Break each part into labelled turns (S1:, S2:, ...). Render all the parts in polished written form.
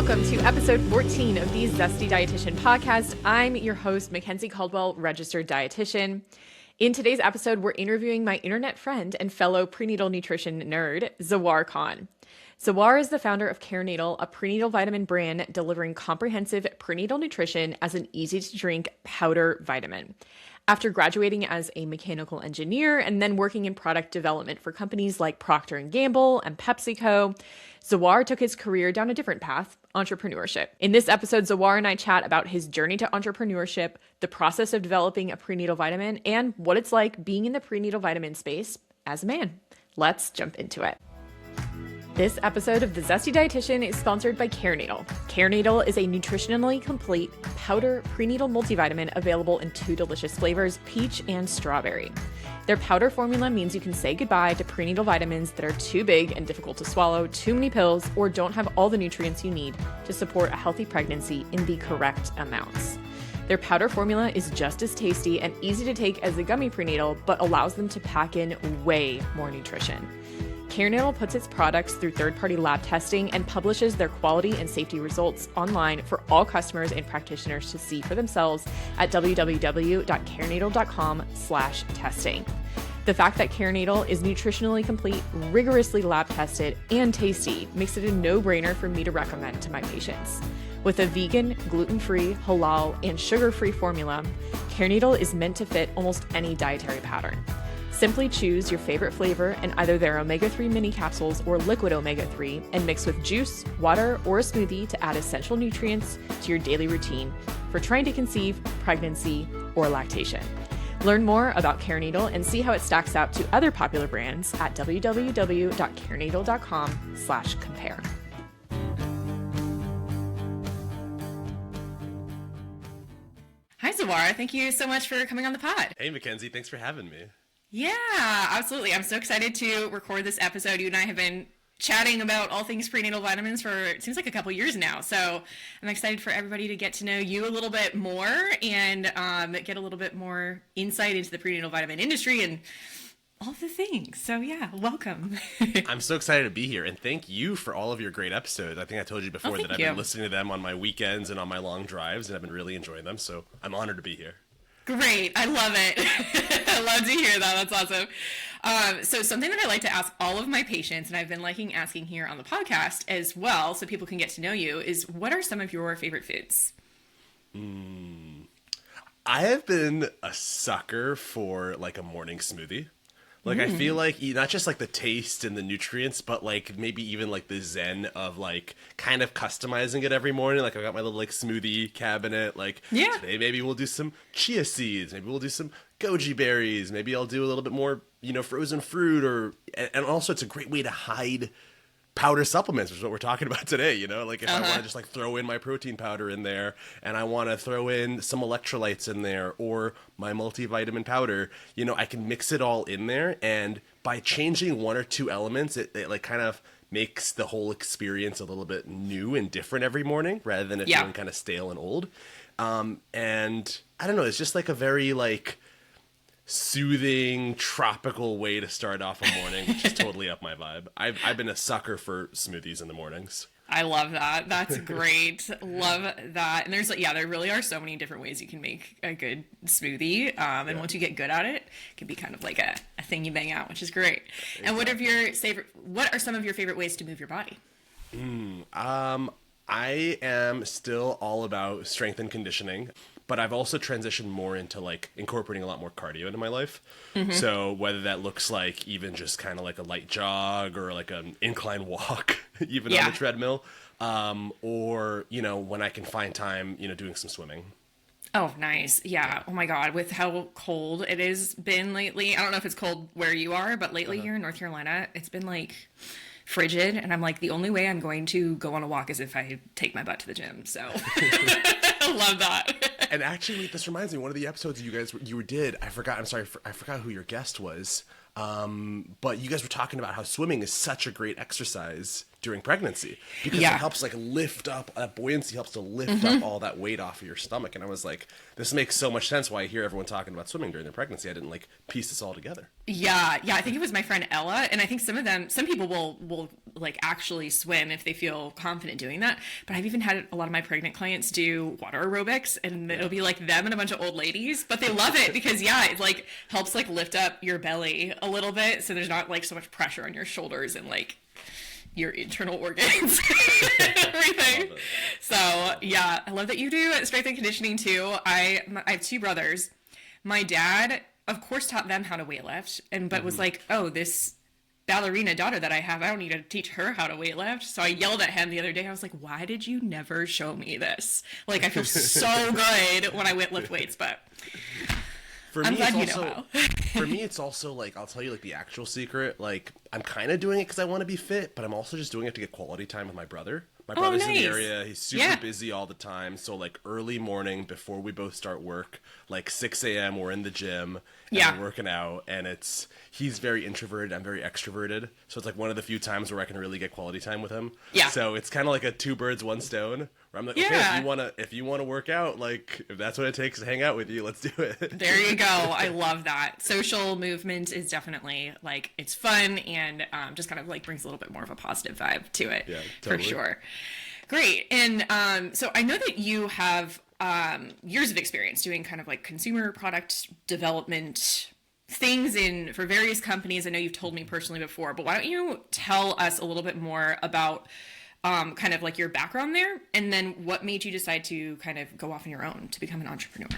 S1: welcome to episode 14 of the Zesty Dietitian Podcast. I'm your host, Mackenzie Caldwell, registered dietitian. In today's episode, we're interviewing my internet friend and fellow prenatal nutrition nerd, Zawwar Khan. Zawwar is the founder of CareNatal, a prenatal vitamin brand delivering comprehensive prenatal nutrition as an easy-to-drink powder vitamin. After graduating as a mechanical engineer and then working in product development for companies like Procter & Gamble and PepsiCo, Zawwar took his career down a different path, entrepreneurship. In this episode, Zawwar and I chat about his journey to entrepreneurship, the process of developing a prenatal vitamin, and what it's like being in the prenatal vitamin space as a man. Let's jump into it. This episode of The Zesty Dietitian is sponsored by CareNatal. CareNatal is a nutritionally complete powder prenatal multivitamin available in two delicious flavors, peach and strawberry. Their powder formula means you can say goodbye to prenatal vitamins that are too big and difficult to swallow, too many pills, or don't have all the nutrients you need to support a healthy pregnancy in the correct amounts. Their powder formula is just as tasty and easy to take as a gummy prenatal, but allows them to pack in way more nutrition. CareNatal puts its products through third-party lab testing and publishes their quality and safety results online for all customers and practitioners to see for themselves at www.carenatal.com/testing. The fact that CareNatal is nutritionally complete, rigorously lab tested, and tasty makes it a no-brainer for me to recommend to my patients. With a vegan, gluten-free, halal, and sugar-free formula, CareNatal is meant to fit almost any dietary pattern. Simply choose your favorite flavor in either their omega-3 mini capsules or liquid omega-3 and mix with juice, water, or a smoothie to add essential nutrients to your daily routine for trying to conceive, pregnancy, or lactation. Learn more about CareNatal and see how it stacks up to other popular brands at www.carenatal.com/compare. Hi, Zawwar. Thank you so much for coming on the pod.
S2: Hey, Mackenzie. Thanks for having me.
S1: Yeah, absolutely. I'm so excited to record this episode. You and I have been chatting about all things prenatal vitamins for, it seems like, a couple years now. So I'm excited for everybody to get to know you a little bit more and get a little bit more insight into the prenatal vitamin industry and all the things. So yeah, welcome.
S2: I'm so excited to be here, and thank you for all of your great episodes. I think I told you before that I've been listening to them on my weekends and on my long drives, and I've been really enjoying them. So I'm honored to be here.
S1: Great. I love it. I love to hear that. That's awesome. So something that I like to ask all of my patients, and I've been liking asking here on the podcast as well, so people can get to know you, is what are some of your favorite foods?
S2: I have been a sucker for like a morning smoothie. Like, I feel like not just like the taste and the nutrients, but like maybe even like the zen of like kind of customizing it every morning. Like, I've got my little like smoothie cabinet. Like, today maybe we'll do some chia seeds. Maybe we'll do some goji berries. Maybe I'll do a little bit more, frozen fruit. And also it's a great way to hide powder supplements, which is what we're talking about today. Like if I want to just like throw in my protein powder in there, and I want to throw in some electrolytes in there or my multivitamin powder, I can mix it all in there. And by changing one or two elements, it like kind of makes the whole experience a little bit new and different every morning rather than it feeling kind of stale and old. And I don't know, it's just like a very like soothing, tropical way to start off a morning, which is totally up my vibe. I've been a sucker for smoothies in the mornings.
S1: I love that. That's great. Love that. And there really are so many different ways you can make a good smoothie. And once you get good at it, it can be kind of like a thing you bang out, which is great. Exactly. And what are some of your favorite ways to move your body?
S2: I am still all about strength and conditioning, but I've also transitioned more into like incorporating a lot more cardio into my life. So whether that looks like even just kind of like a light jog or like an incline walk, even on the treadmill, or, when I can find time, doing some swimming.
S1: Oh, nice. Yeah. Oh my God. With how cold it has been lately. I don't know if it's cold where you are, but lately here in North Carolina, it's been like frigid. And I'm like, the only way I'm going to go on a walk is if I take my butt to the gym. So I love that.
S2: And actually, this reminds me, one of the episodes you did, I forgot who your guest was. But you guys were talking about how swimming is such a great exercise during pregnancy because it helps like lift up, buoyancy helps to lift up all that weight off of your stomach. And I was like, this makes so much sense why I hear everyone talking about swimming during their pregnancy. I didn't like piece this all together.
S1: Yeah. I think it was my friend Ella. And I think some people will like actually swim if they feel confident doing that. But I've even had a lot of my pregnant clients do water aerobics, and it'll be like them and a bunch of old ladies, but they love it because it like helps like lift up your belly a little bit, so there's not like so much pressure on your shoulders and like your internal organs and everything. So yeah, I love that you do strength and conditioning too. I have two brothers. My dad, of course, taught them how to weightlift, but was like, oh, this ballerina daughter that I have, I don't need to teach her how to weightlift. So I yelled at him the other day. I was like, why did you never show me this? Like, I feel so good when I lift weights, but I'm glad you know how.
S2: For me, it's also like, I'll tell you like the actual secret. Like, I'm kind of doing it because I want to be fit, but I'm also just doing it to get quality time with my brother. My brother's in the area. He's super busy all the time. So like early morning before we both start work, like 6 a.m. we're in the gym and we're working out, and he's very introverted. I'm very extroverted. So it's like one of the few times where I can really get quality time with him. Yeah. So it's kind of like a two birds, one stone, where I'm like, okay, if you want to work out, like if that's what it takes to hang out with you, let's do it.
S1: There you go. I love that. Social movement is definitely like, it's fun and just kind of like brings a little bit more of a positive vibe to it. Yeah, totally. For sure. Great. And so I know that you have years of experience doing kind of like consumer product development things for various companies. I know you've told me personally before, but why don't you tell us a little bit more about kind of like your background there, and then what made you decide to kind of go off on your own to become an entrepreneur?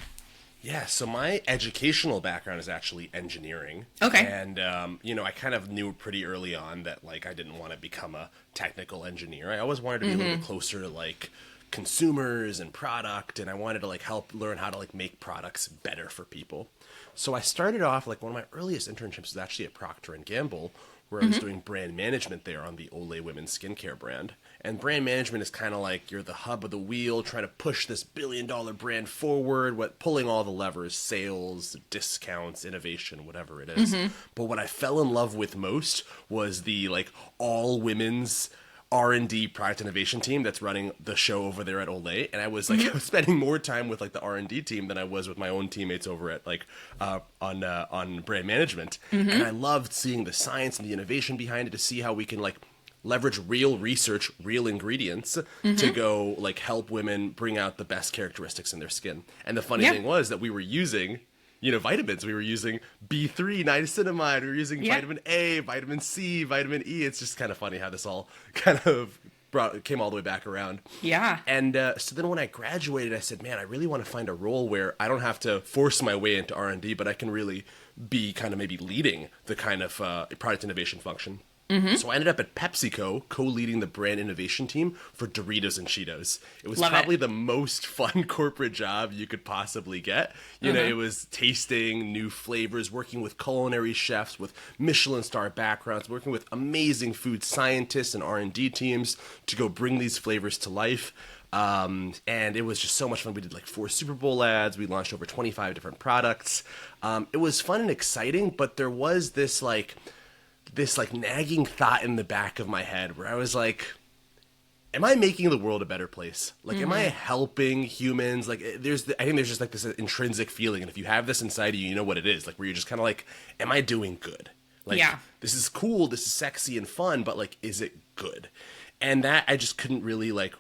S2: Yeah, so my educational background is actually engineering.
S1: Okay.
S2: And, I kind of knew pretty early on that, like, I didn't want to become a technical engineer. I always wanted to be a little bit closer to, like, consumers and product, and I wanted to, like, help learn how to, like, make products better for people. So I started off, like, one of my earliest internships was actually at Procter & Gamble, where I was doing brand management there on the Olay women's skincare brand. And brand management is kind of like you're the hub of the wheel trying to push this billion-dollar brand forward, pulling all the levers, sales, discounts, innovation, whatever it is. But what I fell in love with most was the like all-women's R&D product innovation team that's running the show over there at Olay. And I was like, I was spending more time with like the R&D team than I was with my own teammates over at like on brand management. And I loved seeing the science and the innovation behind it to see how we can like leverage real research, real ingredients to go like help women bring out the best characteristics in their skin. And the funny thing was that we were using vitamins. We were using B3, niacinamide. We were using vitamin A, vitamin C, vitamin E. It's just kind of funny how this all kind of came all the way back around. Yeah. And so then when I graduated, I said, man, I really want to find a role where I don't have to force my way into R&D, but I can really be kind of maybe leading the kind of product innovation function. So I ended up at PepsiCo, co-leading the brand innovation team for Doritos and Cheetos. It was probably the most fun corporate job you could possibly get. You know, it was tasting new flavors, working with culinary chefs with Michelin star backgrounds, working with amazing food scientists and R&D teams to go bring these flavors to life. And it was just so much fun. We did like 4 Super Bowl ads. We launched over 25 different products. It was fun and exciting, but there was this nagging thought in the back of my head where I was like, am I making the world a better place? Like, am I helping humans? Like, I think there's just like this intrinsic feeling. And if you have this inside of you, you know what it is. Like, where you're just kind of like, am I doing good? Like, this is cool. This is sexy and fun, but like, is it good? And that I just couldn't really like,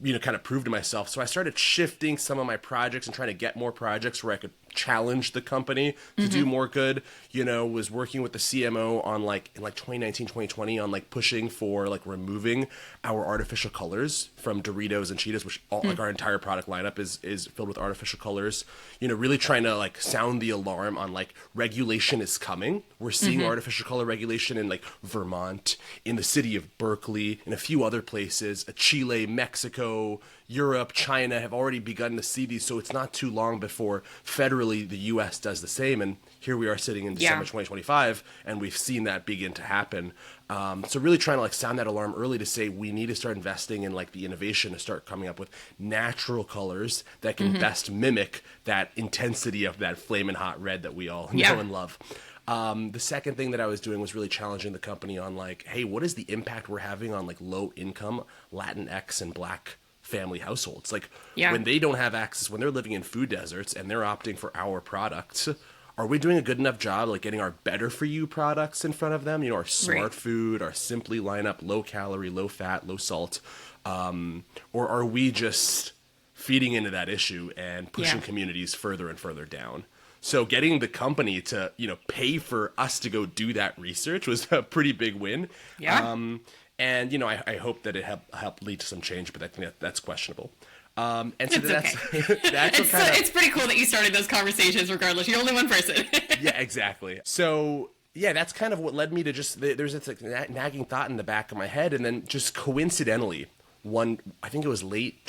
S2: kind of prove to myself. So I started shifting some of my projects and trying to get more projects where I could challenge the company to do more good. Was working with the CMO on like in like 2019, 2020 on like pushing for like removing our artificial colors from Doritos and Cheetos, which like our entire product lineup is filled with artificial colors. Really trying to like sound the alarm on like regulation is coming. We're seeing artificial color regulation in like Vermont, in the city of Berkeley, and a few other places. Chile, Mexico, Europe, China have already begun to see these, so it's not too long before federally the U.S. does the same. And here we are sitting in December 2025, and we've seen that begin to happen. So really trying to like sound that alarm early to say we need to start investing in like the innovation to start coming up with natural colors that can best mimic that intensity of that flaming hot red that we all know and love. The second thing that I was doing was really challenging the company on like, hey, what is the impact we're having on like low income Latinx and Black family households? Like when they don't have access, when they're living in food deserts and they're opting for our products, are we doing a good enough job like getting our better for you products in front of them? You know, our smart
S1: Right.
S2: food, our Simply lineup, low calorie, low fat, low salt, or are we just feeding into that issue and pushing
S1: Yeah.
S2: communities further and further down? So getting the company to, you know, pay for us to go do that research was a pretty big win.
S1: Yeah.
S2: And, you know, I hope that it helped lead to some change, but I think that's questionable. And so
S1: It's
S2: that's,
S1: okay.
S2: that's what kind of,
S1: It's pretty cool that you started those conversations regardless. You're only one person.
S2: yeah, exactly. So, yeah, that's kind of what led me to just, there's this like nagging thought in the back of my head. And then just coincidentally, I think it was late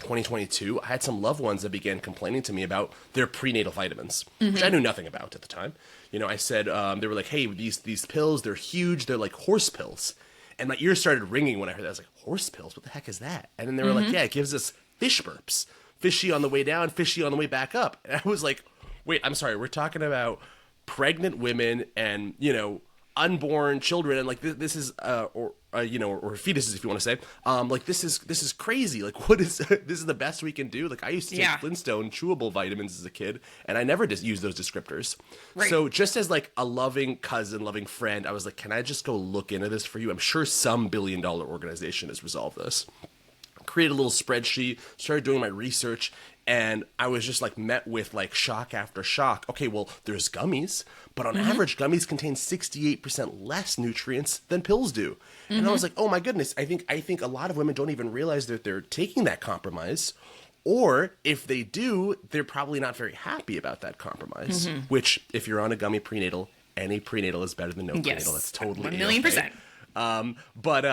S2: 2022, I had some loved ones that began complaining to me about their prenatal vitamins, which I knew nothing about at the time. You know, I said, they were like, hey, these pills, they're huge. They're like horse pills. And my ears started ringing when I heard that. I was like, horse pills? What the heck is that? And then they were like, yeah, it gives us fish burps. Fishy on the way down, fishy on the way back up. And I was like, wait, I'm sorry. We're talking about pregnant women and, you know, unborn children. And like, this is, you know, or fetuses, if you want to say, like, this is crazy. Like, what is, this is the best we can do. Like, I used to take
S1: Yeah.
S2: Flintstone chewable vitamins as a kid, and I never just used those descriptors.
S1: Right.
S2: So just as like a loving cousin, loving friend, I was like, can I just go look into this for you? I'm sure some billion-dollar organization has resolved this. Created a little spreadsheet, started doing my research, and I was just like met with like shock after shock. Okay, well, there's gummies, but on average, gummies contain 68% less nutrients than pills do. And I was like, oh my goodness, I think a lot of women don't even realize that they're taking that compromise. Or if they do, they're probably not very happy about that compromise. Which, if you're on a gummy prenatal, any prenatal is better than no
S1: Yes.
S2: prenatal. That's totally
S1: 1,000,000%.
S2: But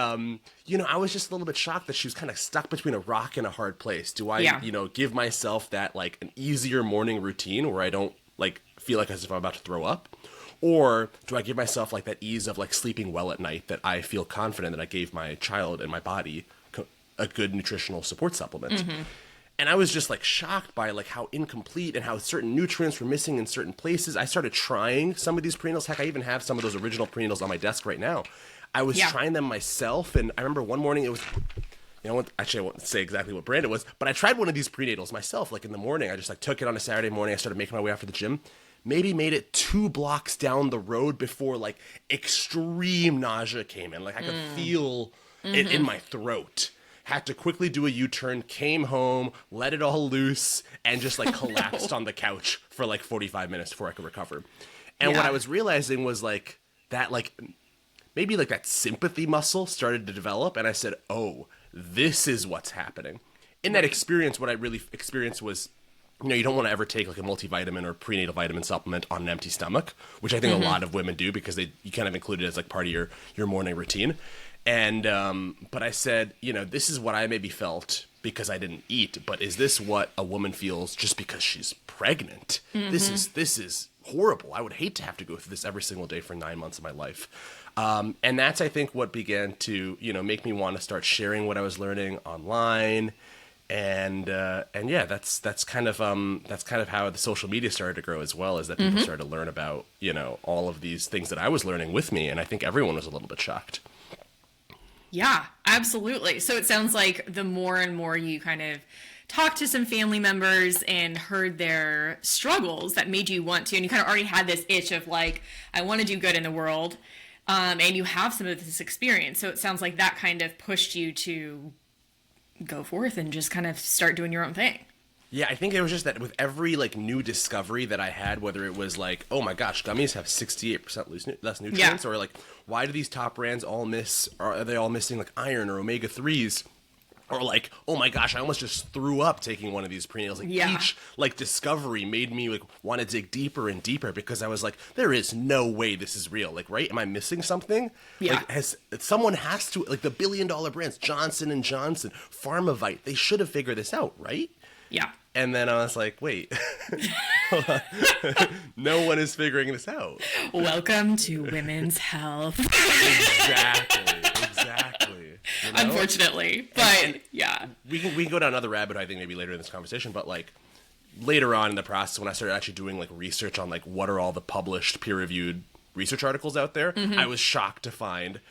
S2: you know, I was just a little bit shocked that she was kind of stuck between a rock and a hard place. Do I,
S1: Yeah.
S2: you know, give myself that like an easier morning routine where I don't like feel like as if I'm about to throw up? Or do I give myself like that ease of like sleeping well at night that I feel confident that I gave my child and my body a good nutritional support supplement? And I was just like shocked by like how incomplete and how certain nutrients were missing in certain places. I started trying some of these prenatals. Heck, I even have some of those original prenatals on my desk right now. I was trying them myself, and I remember one morning it was, you know, actually I won't say exactly what brand it was, but I tried one of these prenatals myself, like in the morning. I just like took it on a Saturday morning. I started making my way after the gym. Maybe made it 2 blocks down the road before like extreme nausea came in. Like I could feel it in my throat. Had to quickly do a U-turn, came home, let it all loose, and just like collapsed on the couch for like 45 minutes before I could recover. And what I was realizing was like that, like maybe like that sympathy muscle started to develop, and I said, oh, this is what's happening. In that experience, what I really experienced was, you know, you don't want to ever take like a multivitamin or prenatal vitamin supplement on an empty stomach, which I think a lot of women do because you kind of include it as like part of your morning routine. And, but I said, you know, this is what I maybe felt because I didn't eat, but is this what a woman feels just because she's pregnant? This is horrible. I would hate to have to go through this every single day for 9 months of my life. And that's, I think, what began to, you know, make me want to start sharing what I was learning online. And yeah, that's kind of how the social media started to grow as well, is that people started to learn about, you know, all of these things that I was learning with me. And I think everyone was a little bit shocked.
S1: Yeah, absolutely. So it sounds like the more and more you kind of talked to some family members and heard their struggles that made you want to, and you kind of already had this itch of like, I want to do good in the world, and you have some of this experience. So it sounds like that kind of pushed you to go forth and just kind of start doing your own thing.
S2: Yeah, I think it was just that with every like new discovery that I had, whether it was like, oh my gosh, gummies have 68% less nutrients, or like, why do these top brands are they all missing like iron or omega-3s? Or like, oh my gosh, I almost just threw up taking one of these prenatals. Like each like discovery made me like want to dig deeper and deeper, because I was like, there is no way this is real. Like, right? Am I missing something?
S1: Yeah.
S2: Like, someone has to, like the billion-dollar brands, Johnson & Johnson, Pharmavite, they should have figured this out, right?
S1: Yeah.
S2: And then I was like, wait, hold on. No one is figuring this out.
S1: Welcome to women's health.
S2: Exactly. You know?
S1: Unfortunately, but yeah.
S2: We can go down another rabbit hole, I think, maybe later in this conversation, but like later on in the process, when I started actually doing like research on like what are all the published peer-reviewed research articles out there, I was shocked to find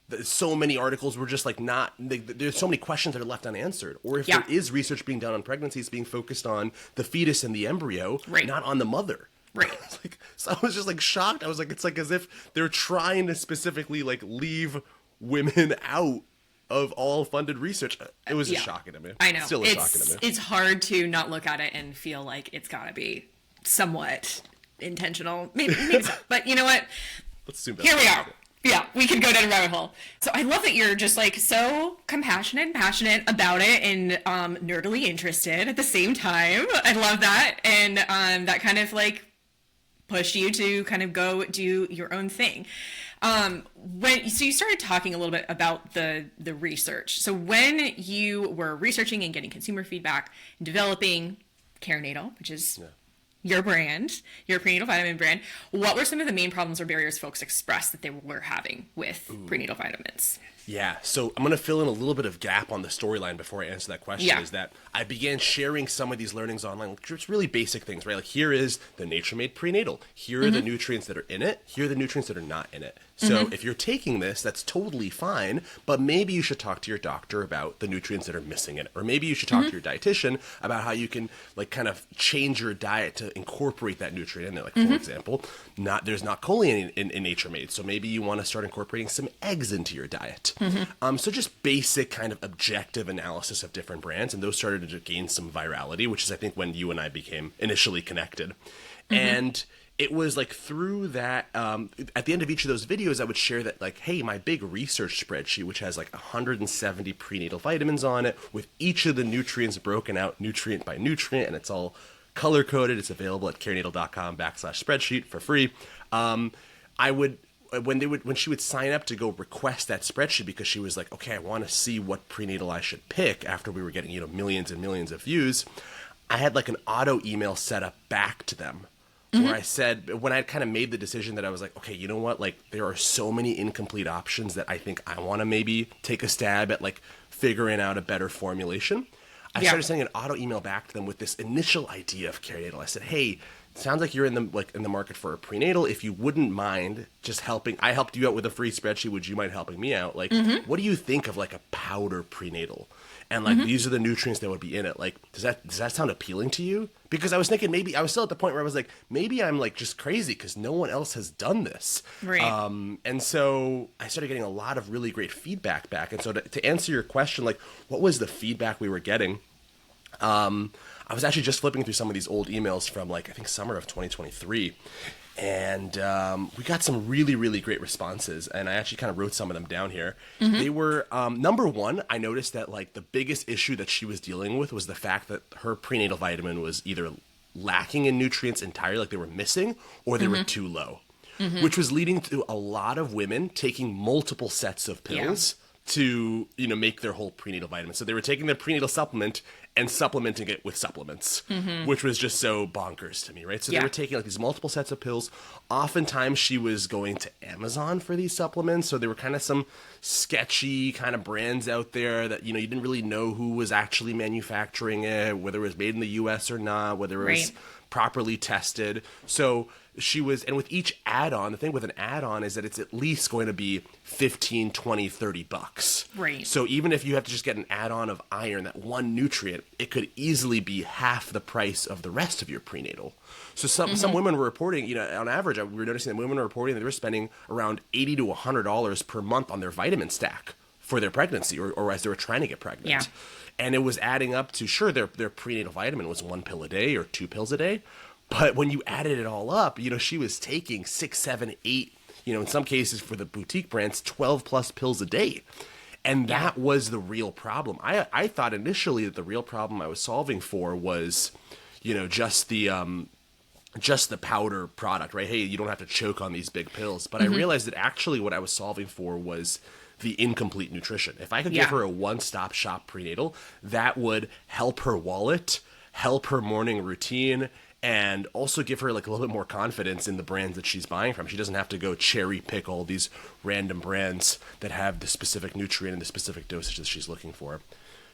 S2: that so many articles were just like there's so many questions that are left unanswered. Or if there is research being done on pregnancy, it's being focused on the fetus and the embryo, not on the mother.
S1: Right.
S2: Like, so I was just like shocked. I was like, it's like as if they're trying to specifically like leave women out of all funded research. It was just shocking to me.
S1: I know.
S2: Still is shocking to me.
S1: It's hard to not look at it and feel like it's got to be somewhat intentional. Maybe so. But you know what?
S2: Let's assume
S1: Here we are. Yeah, we could go down a rabbit hole. So I love that you're just like so compassionate and passionate about it and nerdily interested at the same time. I love that. And that kind of like pushed you to kind of go do your own thing. So you started talking a little bit about the research. So when you were researching and getting consumer feedback and developing CareNatal, which is your brand, your prenatal vitamin brand, what were some of the main problems or barriers folks expressed that they were having with prenatal vitamins?
S2: Yeah, so I'm going to fill in a little bit of gap on the storyline before I answer that question, is that I began sharing some of these learnings online, just really basic things, right? Like here is the Nature-Made Prenatal. Here are the nutrients that are in it. Here are the nutrients that are not in it. So if you're taking this, that's totally fine, but maybe you should talk to your doctor about the nutrients that are missing in it. Or maybe you should talk to your dietitian about how you can like kind of change your diet to incorporate that nutrient in there. Like for example, there's not choline in Nature-Made, so maybe you want to start incorporating some eggs into your diet. So just basic kind of objective analysis of different brands, and those started to gain some virality, which is I think when you and I became initially connected. And it was like through that, at the end of each of those videos, I would share that like, hey, my big research spreadsheet, which has like 170 prenatal vitamins on it with each of the nutrients broken out nutrient by nutrient, and it's all color coded. It's available at carenatal.com/spreadsheet for free. I would, when she would sign up to go request that spreadsheet because she was like, okay, I want to see what prenatal I should pick after we were getting, millions and millions of views, I had like an auto email set up back to them. Where I said, when I kind of made the decision that I was like, okay, you know what? Like, there are so many incomplete options that I think I want to maybe take a stab at, like, figuring out a better formulation. I started sending an auto email back to them with this initial idea of CareNatal. I said, hey, it sounds like you're in the market for a prenatal. If you wouldn't mind just helping, I helped you out with a free spreadsheet. Would you mind helping me out? Like, what do you think of, like, a powder prenatal? And like these are the nutrients that would be in it. Like, does that sound appealing to you? Because I was thinking maybe I was still at the point where I was like, maybe I'm like just crazy because no one else has done this.
S1: Right.
S2: And so I started getting a lot of really great feedback back. And so to answer your question, like, what was the feedback we were getting? I was actually just flipping through some of these old emails from like I think summer of 2023. And we got some really, really great responses, and I actually kind of wrote some of them down here. They were, number one, I noticed that like the biggest issue that she was dealing with was the fact that her prenatal vitamin was either lacking in nutrients entirely, like they were missing, or they were too low, which was leading to a lot of women taking multiple sets of pills to, make their whole prenatal vitamin. So they were taking their prenatal supplement and supplementing it with supplements, which was just so bonkers to me, right? So they were taking like these multiple sets of pills. Oftentimes she was going to Amazon for these supplements. So there were kind of some sketchy kind of brands out there that, you didn't really know who was actually manufacturing it, whether it was made in the US or not, whether it was properly tested. So she was, and with each add-on, the thing with an add-on is that it's at least going to be 15, 20, 30 bucks.
S1: Right.
S2: So even if you have to just get an add-on of iron, that one nutrient, it could easily be half the price of the rest of your prenatal. So some women were reporting, on average, we were noticing that women were reporting that they were spending around $80 to $100 per month on their vitamin stack for their pregnancy or as they were trying to get pregnant.
S1: Yeah.
S2: And it was adding up to, sure, their prenatal vitamin was 1 pill a day or 2 pills a day. But when you added it all up, she was taking 6, 7, 8, in some cases for the boutique brands, 12 plus pills a day. And that was the real problem. I thought initially that the real problem I was solving for was, just the powder product, right? Hey, you don't have to choke on these big pills. But I realized that actually what I was solving for was the incomplete nutrition. If I could give her a one-stop shop prenatal, that would help her wallet, help her morning routine, and also give her like a little bit more confidence in the brands that she's buying from. She doesn't have to go cherry pick all these random brands that have the specific nutrient and the specific dosage that she's looking for.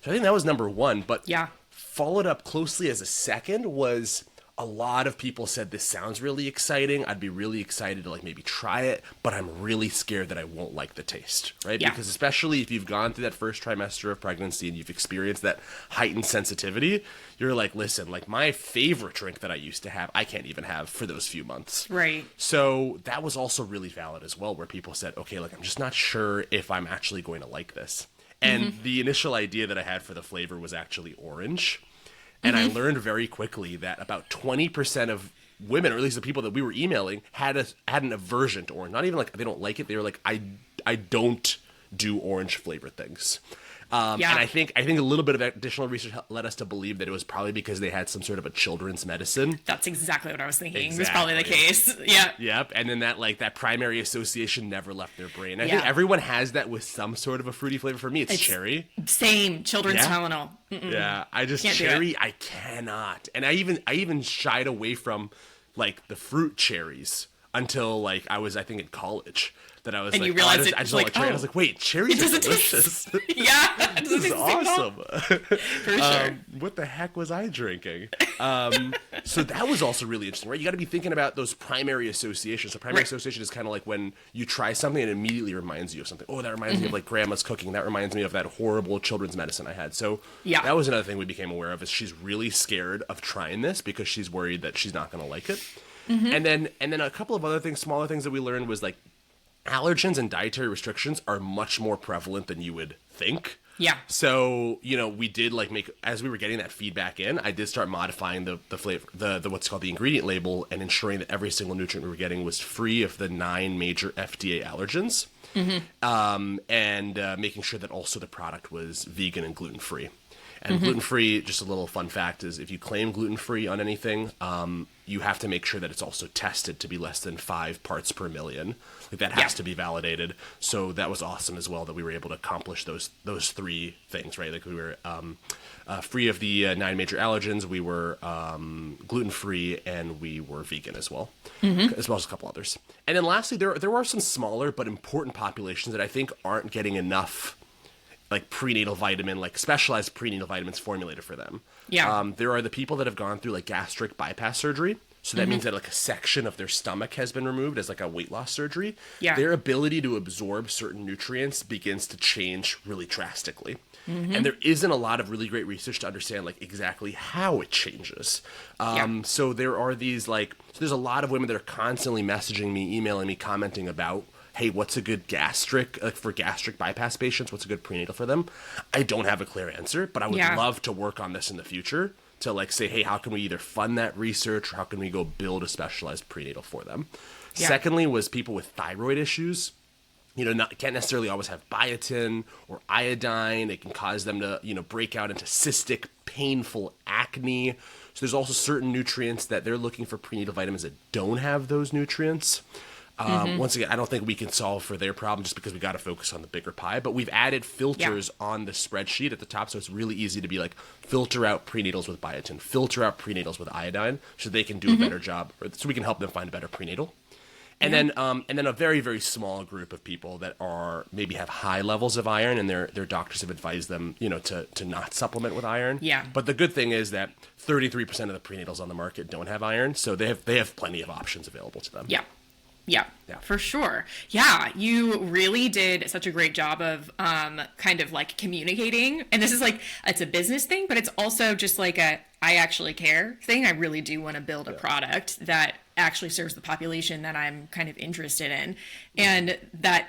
S2: So I think that was number one. But followed up closely as a second was a lot of people said this sounds really exciting. I'd be really excited to like maybe try it, but I'm really scared that I won't like the taste, right?
S1: Yeah.
S2: Because especially if you've gone through that first trimester of pregnancy and you've experienced that heightened sensitivity, you're like, listen, like my favorite drink that I used to have, I can't even have for those few months.
S1: Right.
S2: So that was also really valid as well, where people said, okay, like I'm just not sure if I'm actually going to like this. And the initial idea that I had for the flavor was actually orange. And I learned very quickly that about 20% of women, or at least the people that we were emailing, had an aversion to orange. Not even like they don't like it. They were like, I don't do orange flavored things. And I think a little bit of additional research led us to believe that it was probably because they had some sort of a children's medicine.
S1: That's exactly what I was thinking.
S2: Exactly.
S1: Was probably the case. Yeah.
S2: Yep. And then that primary association never left their brain. I think everyone has that with some sort of a fruity flavor. For me, it's cherry.
S1: Same. Children's Tylenol.
S2: Yeah. I just cherry. I cannot. And I even shied away from like the fruit cherries until like I think in college. That I was
S1: and
S2: like,
S1: you realized
S2: I just don't like cherry. I was like, wait, cherries are delicious.
S1: Yeah,
S2: this is awesome.
S1: For sure.
S2: What the heck was I drinking? So that was also really interesting, right? You got to be thinking about those primary associations. So primary association is kind of like when you try something and it immediately reminds you of something. Oh, that reminds me of like grandma's cooking. That reminds me of that horrible children's medicine I had. So that was another thing we became aware of, is she's really scared of trying this because she's worried that she's not going to like it. And then a couple of other things, smaller things that we learned was like, allergens and dietary restrictions are much more prevalent than you would think.
S1: Yeah.
S2: So, we did as we were getting that feedback in, I did start modifying the flavor, the what's called the ingredient label, and ensuring that every single nutrient we were getting was free of the 9 major FDA allergens. And making sure that also the product was vegan and gluten-free. And gluten-free, just a little fun fact, is if you claim gluten-free on anything, you have to make sure that it's also tested to be less than 5 parts per million. Like that has to be validated. So that was awesome as well that we were able to accomplish those 3 things, right? Like we were free of the 9 major allergens, we were gluten-free, and we were vegan as well, as well as a couple others. And then lastly, there are some smaller but important populations that I think aren't getting enough like prenatal vitamin, like specialized prenatal vitamins formulated for them. Yeah. There are the people that have gone through like gastric bypass surgery. So that means that like a section of their stomach has been removed as like a weight loss surgery. Yeah. Their ability to absorb certain nutrients begins to change really drastically. And there isn't a lot of really great research to understand like exactly how it changes. So there are these so there's a lot of women that are constantly messaging me, emailing me, commenting about, hey, what's a good for gastric bypass patients? What's a good prenatal for them? I don't have a clear answer, but I would love to work on this in the future to like say, hey, how can we either fund that research or how can we go build a specialized prenatal for them? Yeah. Secondly was people with thyroid issues. Can't necessarily always have biotin or iodine. It can cause them to, break out into cystic, painful acne. So there's also certain nutrients that they're looking for prenatal vitamins that don't have those nutrients. Once again, I don't think we can solve for their problem just because we got to focus on the bigger pie. But we've added filters on the spreadsheet at the top, so it's really easy to be like, filter out prenatals with biotin, filter out prenatals with iodine, so they can do a better job, or so we can help them find a better prenatal. And then a very, very small group of people that maybe have high levels of iron, and their doctors have advised them, to not supplement with iron. Yeah. But the good thing is that 33% of the prenatals on the market don't have iron, so they have plenty of options available to them.
S1: Yeah. Yeah, for sure. Yeah, you really did such a great job of kind of like communicating. And this is like, it's a business thing, but it's also just like I actually care thing. I really do want to build a product that actually serves the population that I'm kind of interested in. And that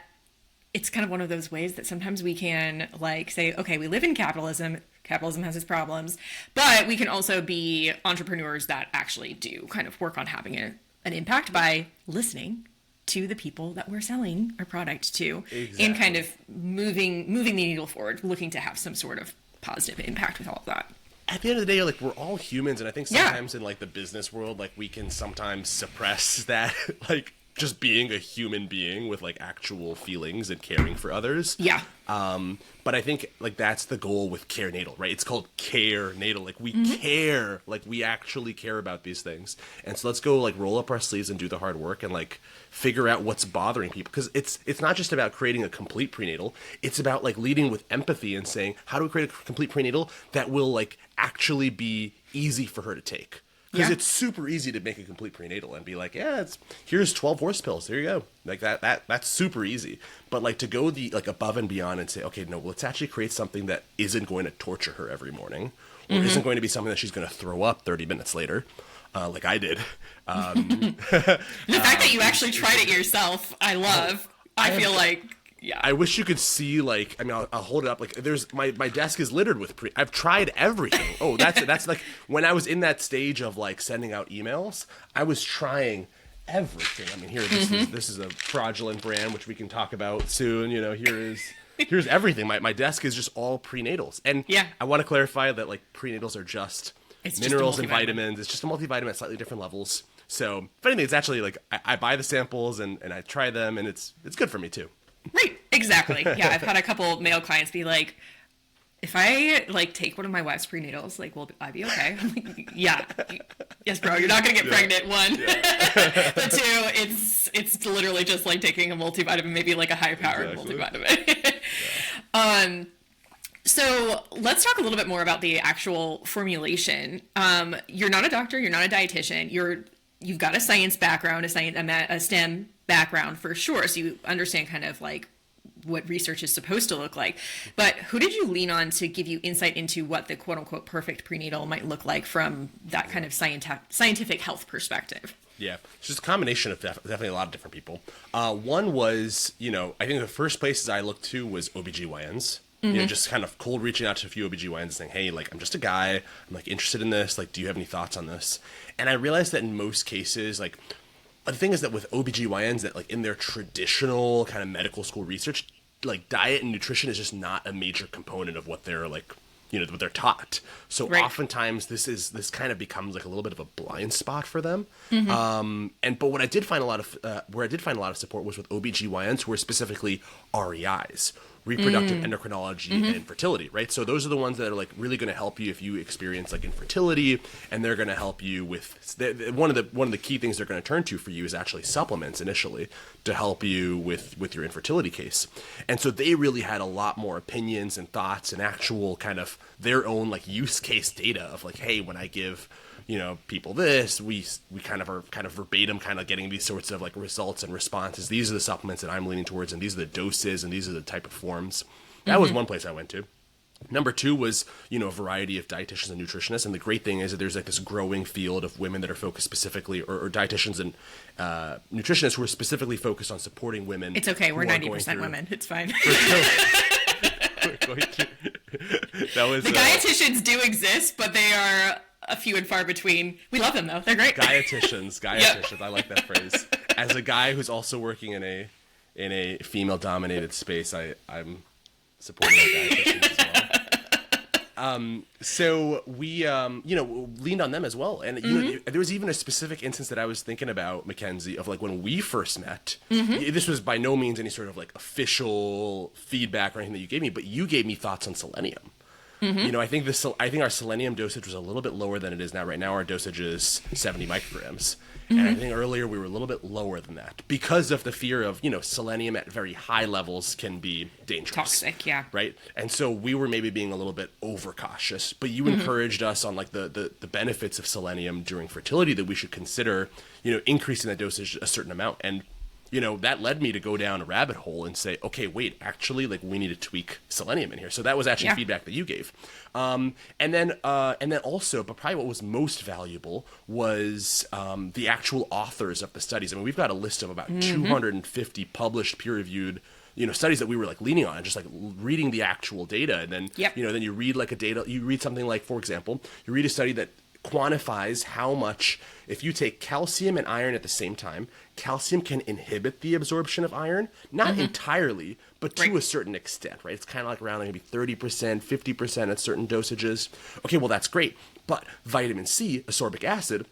S1: it's kind of one of those ways that sometimes we can like say, okay, we live in capitalism. Capitalism has its problems, but we can also be entrepreneurs that actually do kind of work on having an impact by listening to the people that we're selling our product to, and kind of moving the needle forward, looking to have some sort of positive impact with all of that.
S2: At the end of the day, like, we're all humans, and I think sometimes in like the business world, like, we can sometimes suppress that, like, just being a human being with like actual feelings and caring for others. Yeah. But I think like that's the goal with CareNatal, right? It's called CareNatal. Like we care, like we actually care about these things. And so let's go like roll up our sleeves and do the hard work and like figure out what's bothering people. Because it's not just about creating a complete prenatal. It's about like leading with empathy and saying, how do we create a complete prenatal that will like actually be easy for her to take? Because it's super easy to make a complete prenatal and be like, yeah, here's 12 horse pills. There you go. Like that's super easy. But like to go the like above and beyond and say, okay, no, let's actually create something that isn't going to torture her every morning, or isn't going to be something that she's going to throw up 30 minutes later, like I did.
S1: The fact that you actually tried it yourself, I love. I feel like. Yeah.
S2: I wish you could see, like, I mean, I'll hold it up. Like, there's my desk is littered with I've tried everything. Oh, that's like when I was in that stage of like sending out emails, I was trying everything. I mean, here this is a fraudulent brand which we can talk about soon. You know, here's everything. My desk is just all prenatals, and I want to clarify that like prenatals are just minerals and vitamins. It's just a multivitamin at slightly different levels. So, if anything, it's actually like I buy the samples and I try them, and it's good for me too.
S1: Right, exactly. Yeah, I've had a couple male clients be like, if I like take one of my wife's prenatals, like, will I be okay? I'm like, yeah, yes, bro, you're not gonna get pregnant. One, but two, it's literally just like taking a multivitamin, maybe like a high-powered multivitamin. So let's talk a little bit more about the actual formulation. You're not a doctor, you're not a dietitian. You've got a science background, a STEM background for sure, so you understand kind of like what research is supposed to look like. But who did you lean on to give you insight into what the quote unquote perfect prenatal might look like from that kind of scientific health perspective?
S2: Yeah, it's just a combination of definitely a lot of different people. One was, I think the first places I looked to was OBGYNs. Just kind of cold reaching out to a few OBGYNs saying, hey, like, I'm just a guy. I'm like interested in this. Like, do you have any thoughts on this? And I realized that in most cases, like, the thing is that with OBGYNs that like in their traditional kind of medical school research, like diet and nutrition is just not a major component of what they're like, what they're taught. So oftentimes this kind of becomes like a little bit of a blind spot for them. But what I did find a lot of support was with OBGYNs who were specifically REIs, reproductive endocrinology and infertility, right? So those are the ones that are like really going to help you if you experience like infertility, and they're going to help you with one of the key things they're going to turn to for you is actually supplements initially to help you with your infertility case. And so they really had a lot more opinions and thoughts and actual kind of their own like use case data of like, hey, when I give people this, we kind of are verbatim kind of getting these sorts of like results and responses. These are the supplements that I'm leaning towards, and these are the doses, and these are the type of forms. That was one place I went to. Number two was, a variety of dietitians and nutritionists. And the great thing is that there's like this growing field of women that are focused specifically, or dietitians and nutritionists who are specifically focused on supporting women.
S1: It's okay. We're 90% women. It's fine. The dietitians do exist, but they are a few and far between. We love them though. They're great.
S2: Dietitians. Yep. I like that phrase. As a guy who's also working in a female dominated space, I'm supporting our dietitians as well. So we leaned on them as well. And there was even a specific instance that I was thinking about, Mackenzie, of like when we first met. This was by no means any sort of like official feedback or anything that you gave me, but you gave me thoughts on selenium. I think our selenium dosage was a little bit lower than it is now. Right now, our dosage is 70 micrograms. And I think earlier we were a little bit lower than that because of the fear of, selenium at very high levels can be dangerous.
S1: Toxic, yeah.
S2: Right? And so we were maybe being a little bit overcautious, but you encouraged us on like the benefits of selenium during fertility that we should consider, increasing that dosage a certain amount. And that led me to go down a rabbit hole and say, okay, wait, actually, like we need to tweak selenium in here. So that was actually feedback that you gave. And then also, but probably what was most valuable was the actual authors of the studies. I mean, we've got a list of about 250 published peer-reviewed studies that we were like leaning on, just like reading the actual data. And then, then you read like you read something like, for example, you read a study that quantifies how much, if you take calcium and iron at the same time, calcium can inhibit the absorption of iron, not entirely, but to a certain extent, right? It's kind of like around maybe 30%, 50% at certain dosages. Okay, well, that's great. But vitamin C, ascorbic acid,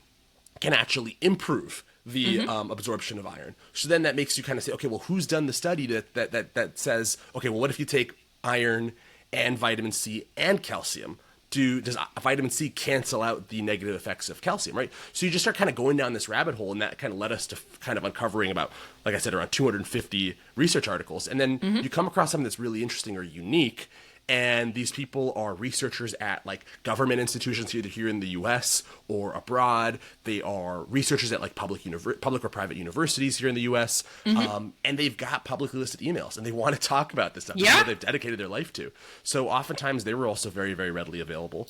S2: can actually improve the absorption of iron. So then that makes you kind of say, okay, well, who's done the study that says, okay, well, what if you take iron and vitamin C and calcium? Does vitamin C cancel out the negative effects of calcium, right? So you just start kind of going down this rabbit hole, and that kind of led us to kind of uncovering about, like I said, around 250 research articles. And then you come across something that's really interesting or unique, And these people are researchers at like government institutions either here in the US or abroad. They are researchers at like public or private universities here in the US. And they've got publicly listed emails and they want to talk about this stuff.
S1: Yeah.
S2: That they've dedicated their life to. So oftentimes they were also very, very readily available.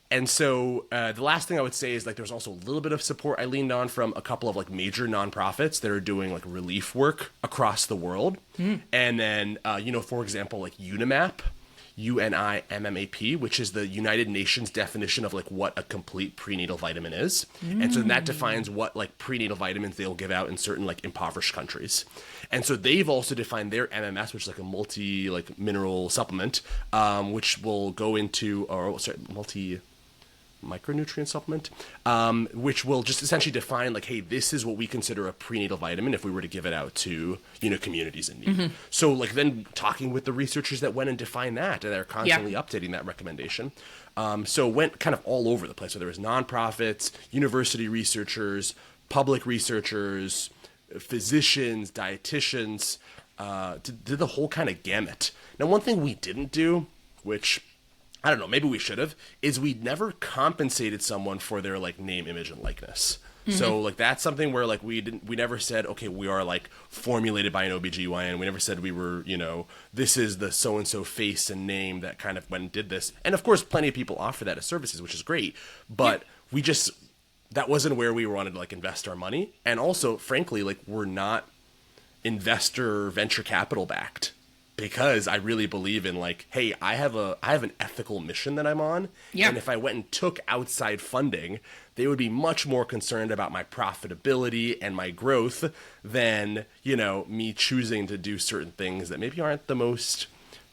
S2: And so the last thing I would say is like there's also a little bit of support I leaned on from a couple of like major nonprofits that are doing like relief work across the world. And then, for example, like UNIMAP, UNIMMAP, which is the United Nations definition of like what a complete prenatal vitamin is. And so that defines what like prenatal vitamins they'll give out in certain like impoverished countries. And so they've also defined their MMS, which is like a multi like mineral supplement, which will go into, multi micronutrient supplement, which will just essentially define like, hey, this is what we consider a prenatal vitamin if we were to give it out to, communities in need. So like then talking with the researchers that went and defined that, and they're constantly updating that recommendation. So it went kind of all over the place. So there was nonprofits, university researchers, public researchers, physicians, dietitians, did the whole kind of gamut. Now, one thing we didn't do, which I don't know, maybe we should have, is we never compensated someone for their like name, image, and likeness. So like that's something where like we never said, okay, we are like formulated by an OBGYN. We never said we were, this is the so-and-so face and name that kind of went and did this. And of course, plenty of people offer that as services, which is great. But we just, that wasn't where we wanted to like invest our money. And also, frankly, like we're not investor venture capital backed. Because I really believe in like, hey, I have an ethical mission that I'm on. Yeah. And if I went and took outside funding, they would be much more concerned about my profitability and my growth than, me choosing to do certain things that maybe aren't the most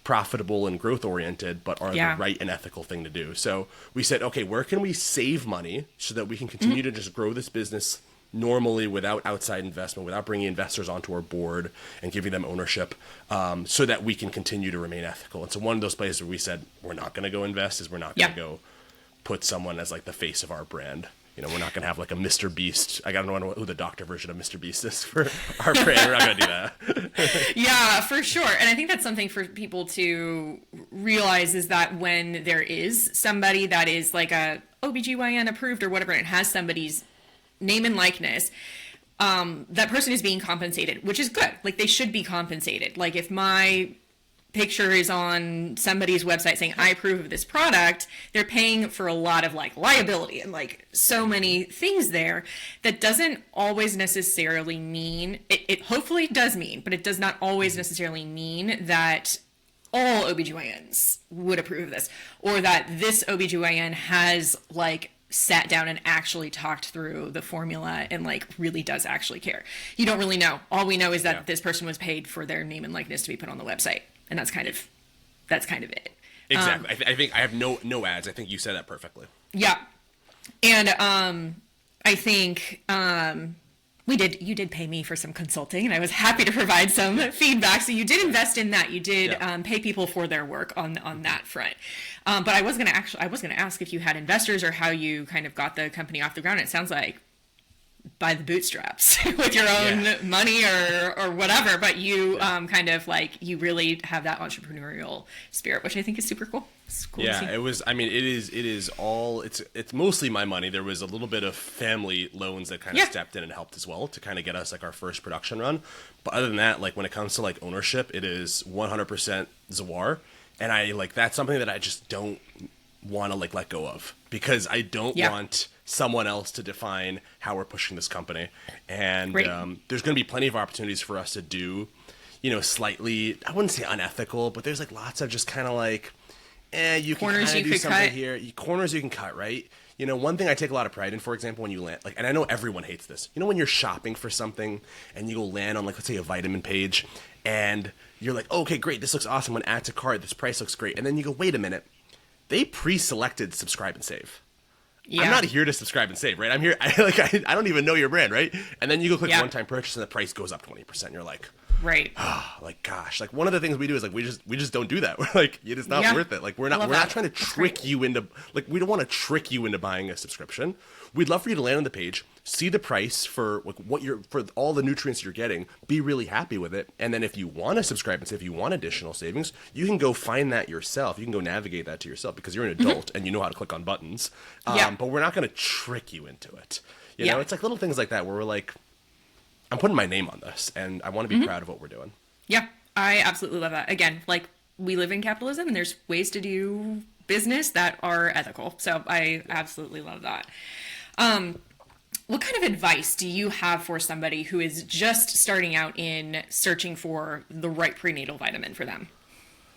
S2: profitable and growth oriented, but are the right and ethical thing to do. So we said, okay, where can we save money so that we can continue to just grow this business normally without outside investment, without bringing investors onto our board and giving them ownership, so that we can continue to remain ethical. And so one of those places where we said, we're not going to go invest is we're not going to go put someone as like the face of our brand. We're not going to have like a Mr. Beast. I don't know who the doctor version of Mr. Beast is for our brand. We're not going to do that.
S1: Yeah, for sure. And I think that's something for people to realize is that when there is somebody that is like a OBGYN approved or whatever, and has somebody's name and likeness, that person is being compensated, which is good. Like they should be compensated. Like if my picture is on somebody's website saying I approve of this product, they're paying for a lot of like liability and like so many things there. That doesn't always necessarily mean, it hopefully does mean, but it does not always necessarily mean that all OBGYNs would approve of this, or that this OBGYN has like sat down and actually talked through the formula and like really does actually care. You don't really know. All we know is that this person was paid for their name and likeness to be put on the website, and that's kind of it.
S2: Exactly. I think I have no ads. I think you said that perfectly.
S1: Yeah, and I think you did pay me for some consulting, and I was happy to provide some feedback. So you did invest in that. You did pay people for their work on that front. But I was going to ask if you had investors or how you kind of got the company off the ground. It sounds like by the bootstraps with your own money or whatever, but you kind of like, you really have that entrepreneurial spirit, which I think is super cool. It's cool to see.
S2: It was, it's mostly my money. There was a little bit of family loans that kind of stepped in and helped as well to kind of get us like our first production run. But other than that, like when it comes to like ownership, it is 100% Zawwar. And I like, that's something that I just don't want to like let go of, because I don't want someone else to define how we're pushing this company. And there's going to be plenty of opportunities for us to do, slightly, I wouldn't say unethical, but there's like lots of just kind of like, you can kind of do something here. Corners you can cut, right? One thing I take a lot of pride in, for example, when you land, like, and I know everyone hates this, when you're shopping for something and you go land on like, let's say a vitamin page, and you're like, oh, okay, great, this looks awesome. When add to cart, this price looks great. And then you go, wait a minute, they pre-selected subscribe and save. Yeah. I'm not here to subscribe and save, right? I'm here, I don't even know your brand, right? And then you go click one-time purchase and the price goes up 20%. You're like,
S1: Right.
S2: Like, gosh, like one of the things we do is like, we just don't do that. We're like, it is not worth it. Like, we're not trying to trick you into, like, we don't want to trick you into buying a subscription. We'd love for you to land on the page, see the price for like for all the nutrients you're getting, be really happy with it. And then if you want to subscribe and say, if you want additional savings, you can go find that yourself. You can go navigate that to yourself because you're an adult and you know how to click on buttons. But we're not going to trick you into it. You know, it's like little things like that where we're like, I'm putting my name on this and I want to be proud of what we're doing. Yeah,
S1: I absolutely love that. Again, like we live in capitalism and there's ways to do business that are ethical. So I absolutely love that. What kind of advice do you have for somebody who is just starting out in searching for the right prenatal vitamin for them?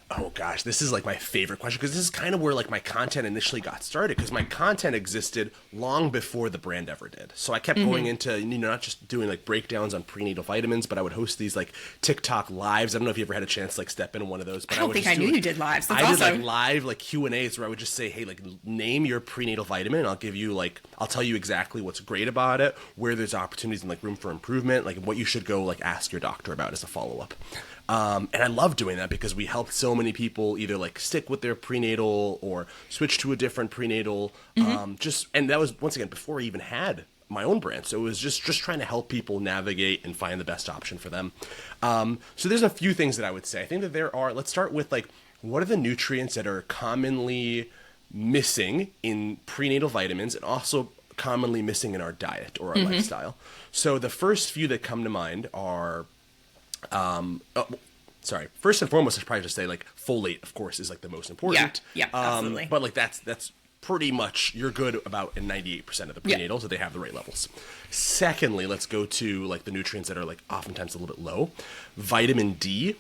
S2: Oh gosh, this is like my favorite question because this is kind of where like my content initially got started because my content existed long before the brand ever did. So I kept going into, not just doing like breakdowns on prenatal vitamins, but I would host these like TikTok lives. I don't know if you ever had a chance to like step into one of those. But
S1: I don't think I knew you did lives. That's
S2: I
S1: awesome.
S2: did like live like Q&As where I would just say, hey, like name your prenatal vitamin. And I'll tell you exactly what's great about it, where there's opportunities and like room for improvement, like what you should go like ask your doctor about as a follow-up. And I love doing that because we helped so many people either like stick with their prenatal or switch to a different prenatal. And that was once again before I even had my own brand. So it was just trying to help people navigate and find the best option for them. So there's a few things that I would say. I think that let's start with like, what are the nutrients that are commonly missing in prenatal vitamins and also commonly missing in our diet or our lifestyle? So the first few that come to mind are first and foremost, I should probably just say like folate, of course, is like the most important.
S1: Yeah, absolutely.
S2: But like that's pretty much, you're good about in 98% of the prenatal, so they have the right levels. Secondly, let's go to like the nutrients that are like oftentimes a little bit low. Vitamin D,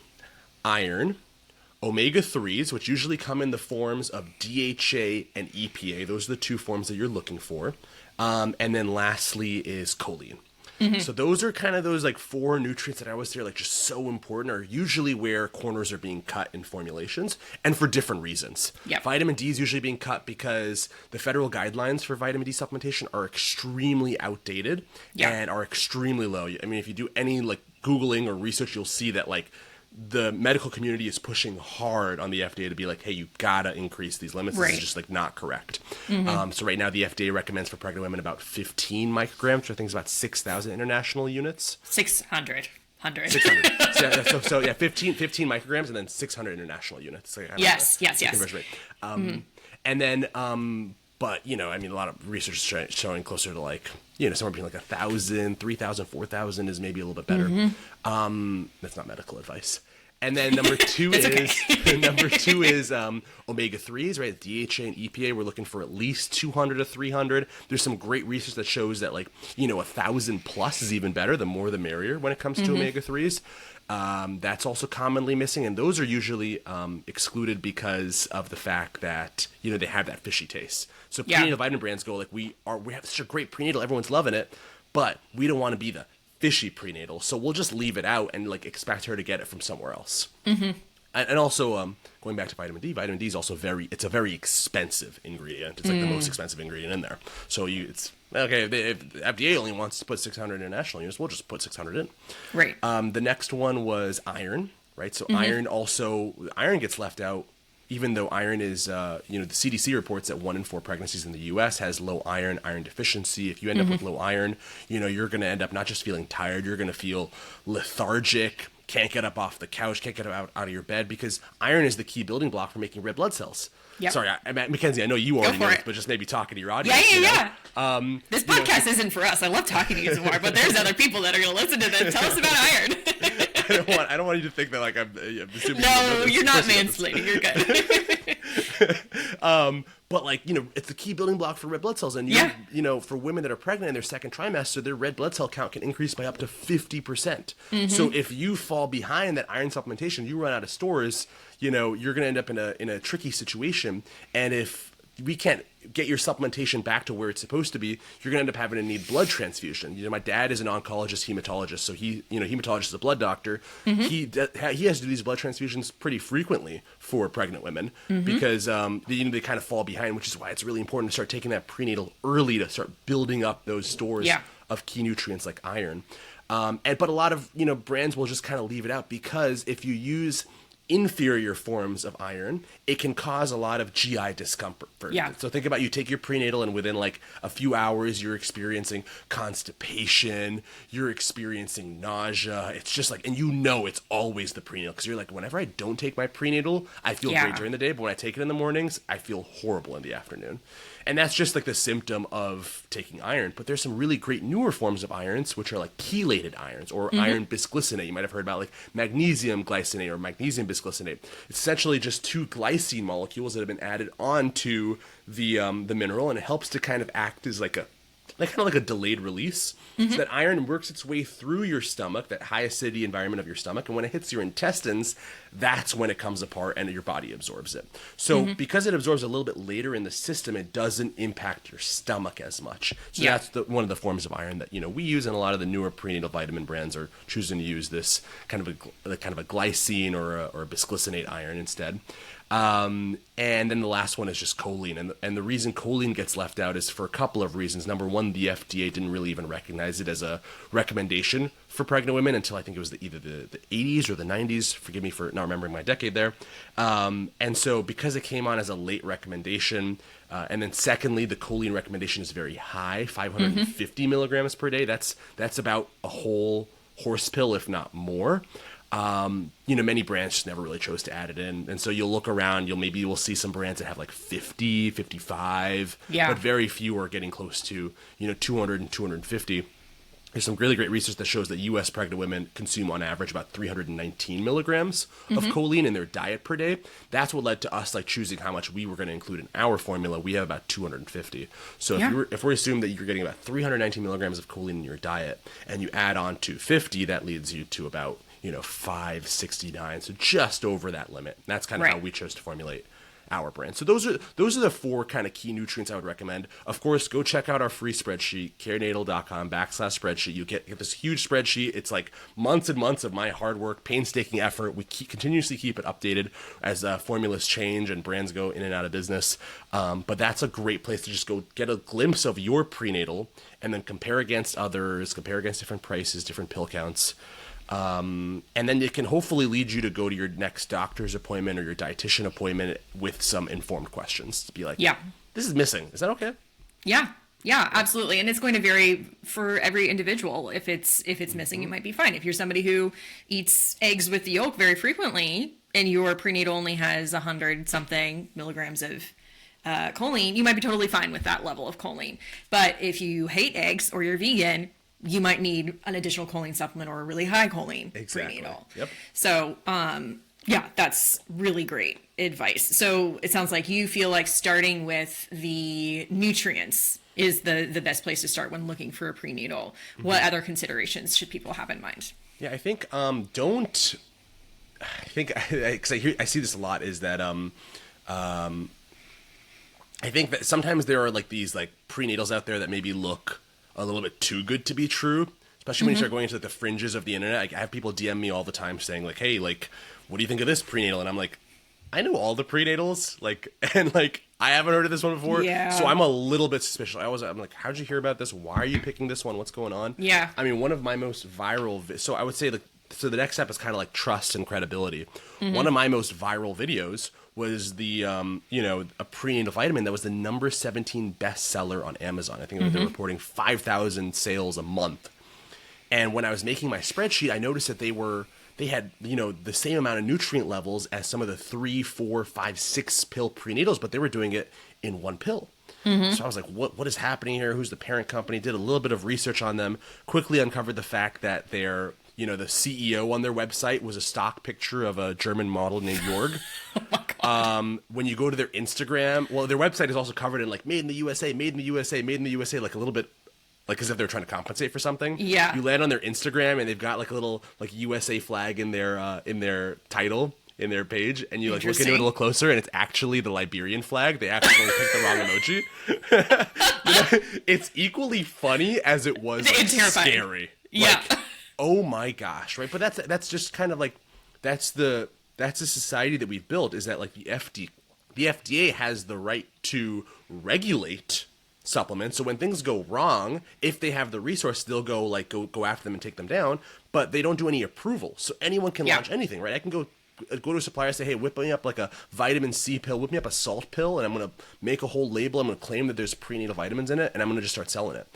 S2: iron, omega-3s, which usually come in the forms of DHA and EPA. Those are the two forms that you're looking for. And then lastly is choline. So those are kind of those like four nutrients that I always say are like just so important, are usually where corners are being cut in formulations and for different reasons. Vitamin D is usually being cut because the federal guidelines for vitamin D supplementation are extremely outdated and are extremely low. I mean, if you do any like Googling or research, you'll see that like the medical community is pushing hard on the FDA to be like, hey, you gotta increase these limits. This is just like not correct. So right now the FDA recommends for pregnant women about 15 micrograms, which I think is about 6,000 international units.
S1: 600.
S2: 600. So yeah, 15 micrograms and then 600 international units. So
S1: yes.
S2: And then, but I mean, a lot of research is showing closer to like, somewhere between like 1,000, 3,000, 4,000 is maybe a little bit better. That's not medical advice. And then number two is omega-3s, right? DHA and EPA, we're looking for at least 200 to 300. There's some great research that shows that like, 1,000 plus is even better. The more the merrier when it comes to omega-3s. That's also commonly missing, and those are usually excluded because of the fact that they have that fishy taste. So prenatal vitamin brands go like, we have such a great prenatal, everyone's loving it, but we don't want to be the fishy prenatal, so we'll just leave it out and like expect her to get it from somewhere else. And also going back to vitamin D is also it's a very expensive ingredient. It's like the most expensive ingredient in there. So it's okay if FDA only wants to put 600 international units, we'll just put 600 in.
S1: Right.
S2: The next one was iron, right? So iron gets left out, even though iron is the CDC reports that 1 in 4 pregnancies in the U.S. has low iron deficiency. If you end up with low iron, you're going to end up not just feeling tired, you're going to feel lethargic, can't get up off the couch, can't get out of your bed, because iron is the key building block for making red blood cells. Sorry, Mackenzie, I know you already know this, but just maybe talking to your audience.
S1: This podcast isn't for us. I love talking to you some more, but there's other people that are going to listen to this. Tell us about iron.
S2: I don't want you to think that like I'm assuming.
S1: No, you're not mansplaining. You're good.
S2: But like, it's the key building block for red blood cells. And, for women that are pregnant in their second trimester, their red blood cell count can increase by up to 50%. So if you fall behind that iron supplementation, you run out of stores, you're going to end up in a tricky situation. And if we can't get your supplementation back to where it's supposed to be, you're going to end up having to need blood transfusion. My dad is an oncologist, hematologist, so hematologist is a blood doctor. He has to do these blood transfusions pretty frequently for pregnant women because they kind of fall behind, which is why it's really important to start taking that prenatal early to start building up those stores of key nutrients like iron. But a lot of, brands will just kind of leave it out because if you use inferior forms of iron, it can cause a lot of GI discomfort.
S1: Yeah.
S2: So think about, you take your prenatal and within like a few hours, you're experiencing constipation, you're experiencing nausea. It's just like, and it's always the prenatal, because you're like, whenever I don't take my prenatal, I feel great during the day, but when I take it in the mornings, I feel horrible in the afternoon. And that's just like the symptom of taking iron. But there's some really great newer forms of irons, which are like chelated irons or iron bisglycinate. You might have heard about like magnesium glycinate or magnesium bisglycinate. It's essentially just two glycine molecules that have been added onto the mineral, and it helps to kind of act as like a delayed release. So that iron works its way through your stomach, that high acidity environment of your stomach, and when it hits your intestines, that's when it comes apart and your body absorbs it. So because it absorbs a little bit later in the system, it doesn't impact your stomach as much. So that's one of the forms of iron that we use, and a lot of the newer prenatal vitamin brands are choosing to use this kind of a glycine or a bisglycinate iron instead. And then the last one is just choline. And the reason choline gets left out is for a couple of reasons. Number one, the FDA didn't really even recognize it as a recommendation for pregnant women until I think it was either the 80s or the 90s. Forgive me for not remembering my decade there. And so because it came on as a late recommendation, and then secondly, the choline recommendation is very high, 550 milligrams per day. That's about a whole horse pill, if not more. Many brands just never really chose to add it in. And so you'll look around, you'll see some brands that have like 50, 55, but very few are getting close to, 200 and 250. There's some really great research that shows that U.S. pregnant women consume on average about 319 milligrams of choline in their diet per day. That's what led to us choosing how much we were going to include in our formula. We have about 250. So if we assume that you're getting about 319 milligrams of choline in your diet and you add on 250, that leads you to about 569, so just over that limit. That's kind of how we chose to formulate our brand. So those are the four kind of key nutrients I would recommend. Of course, go check out our free spreadsheet, carenatal.com/spreadsheet. You get this huge spreadsheet. It's like months and months of my hard work, painstaking effort. We continuously keep it updated as formulas change and brands go in and out of business. But that's a great place to just go get a glimpse of your prenatal and then compare against others, compare against different prices, different pill counts. And then it can hopefully lead you to go to your next doctor's appointment or your dietitian appointment with some informed questions to be like, this is missing. Is that okay?
S1: Yeah, absolutely. And it's going to vary for every individual. If it's missing, it might be fine. If you're somebody who eats eggs with the yolk very frequently and your prenatal only has 100 something milligrams of choline, you might be totally fine with that level of choline. But if you hate eggs or you're vegan, you might need an additional choline supplement or a really high choline prenatal. Yep. So, that's really great advice. So it sounds like you feel like starting with the nutrients is the best place to start when looking for a prenatal. What other considerations should people have in mind?
S2: Yeah, I think because I see this a lot, is that I think that sometimes there are these prenatals out there that maybe look a little bit too good to be true, especially when you start going into the fringes of the internet. I have people DM me all the time saying hey, what do you think of this prenatal? And I'm like, I know all the prenatals, and I haven't heard of this one before. Yeah. So I'm a little bit suspicious. I'm like, how'd you hear about this? Why are you picking this one? What's going on? Yeah. I mean, one of my most viral, so I would say so the next step is kind of trust and credibility. One of my most viral videos was the, a prenatal vitamin that was the number 17 bestseller on Amazon. I think they were reporting 5,000 sales a month. And when I was making my spreadsheet, I noticed that they had, the same amount of nutrient levels as some of the 3, 4, 5, 6 pill prenatals, but they were doing it in one pill. So I was like, what is happening here? Who's the parent company? Did a little bit of research on them, quickly uncovered the fact that they're, the CEO on their website was a stock picture of a German model named Jorg. Oh my God. When you go to their Instagram, their website is also covered in made in the USA, made in the USA, made in the USA, a little bit as if they're trying to compensate for something. Yeah. You land on their Instagram and they've got a little USA flag in their title, in their page, and you look into it a little closer, and it's actually the Liberian flag. They actually picked the wrong emoji. It's equally funny as it was scary. Yeah. Oh my gosh, right? But that's just kind of that's the society that we've built, is that the FDA has the right to regulate supplements. So when things go wrong, if they have the resource, they'll go after them and take them down, but they don't do any approval. So anyone can launch anything, right? I can go to a supplier and say, hey, whip me up like a vitamin C pill, whip me up a salt pill, and I'm going to make a whole label. I'm going to claim that there's prenatal vitamins in it, and I'm going to just start selling it.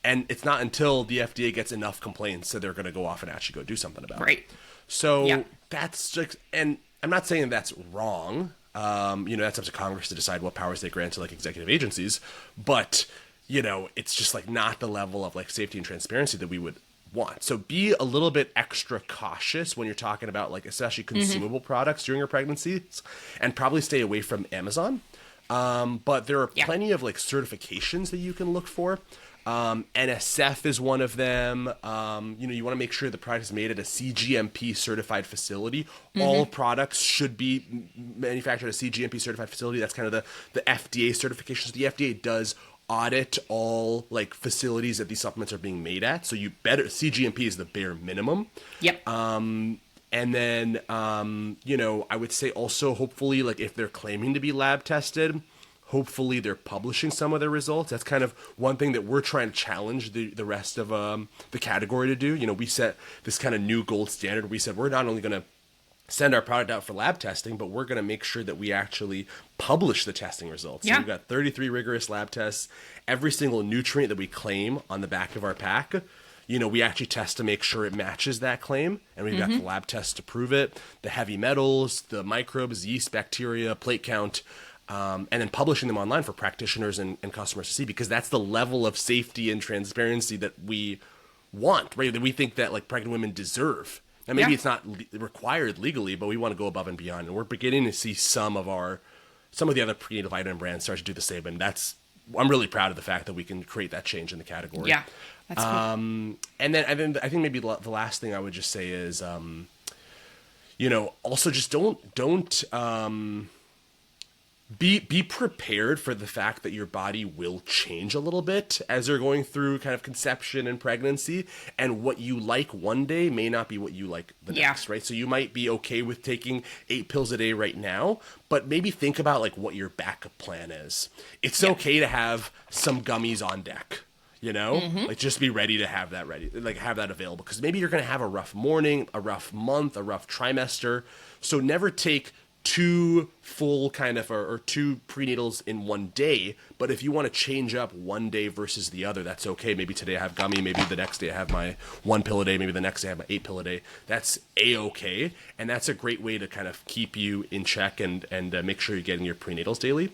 S2: And it's not until the FDA gets enough complaints that they're going to go off and actually go do something about it. So that's just, and I'm not saying that's wrong. That's up to Congress to decide what powers they grant to like executive agencies, but it's just like not the level of like safety and transparency that we would want. So be a little bit extra cautious when you're talking about like especially consumable products during your pregnancies, and probably stay away from Amazon. But there are plenty of like certifications that you can look for. NSF is one of them. You want to make sure the product is made at a CGMP certified facility. All products should be manufactured at a CGMP certified facility. That's kind of the FDA certification. So the FDA does audit all like facilities that these supplements are being made at. So CGMP is the bare minimum. And then, I would say also hopefully like if they're claiming to be lab tested, hopefully they're publishing some of their results. That's kind of one thing that we're trying to challenge the rest of the category to do. We set this kind of new gold standard. We said we're not only going to send our product out for lab testing, but we're going to make sure that we actually publish the testing results. So we've got 33 rigorous lab tests. Every single nutrient that we claim on the back of our pack, we actually test to make sure it matches that claim. And we've got the lab tests to prove it, the heavy metals, the microbes, yeast, bacteria, plate count, and then publishing them online for practitioners and customers to see, because that's the level of safety and transparency that we want, right? That we think that like pregnant women deserve. And maybe it's not required legally, but we want to go above and beyond. And we're beginning to see some of the other prenatal vitamin brands start to do the same. And I'm really proud of the fact that we can create that change in the category.
S1: Yeah, that's cool.
S2: And then I think maybe the last thing I would just say is, also just don't be prepared for the fact that your body will change a little bit as you're going through kind of conception and pregnancy, and what you like one day may not be what you like the next, right? So you might be okay with taking 8 pills a day right now, but maybe think about like what your backup plan is. It's okay to have some gummies on deck, like just be ready to have that have that available, because maybe you're going to have a rough morning, a rough month, a rough trimester. So never take 2 full kind of or 2 prenatals in one day, but if you want to change up one day versus the other, that's okay. Maybe today I have gummy, maybe the next day I have my 1 pill a day, maybe the next day I have my 8 pill a day. That's a-okay, and that's a great way to kind of keep you in check and make sure you're getting your prenatals daily.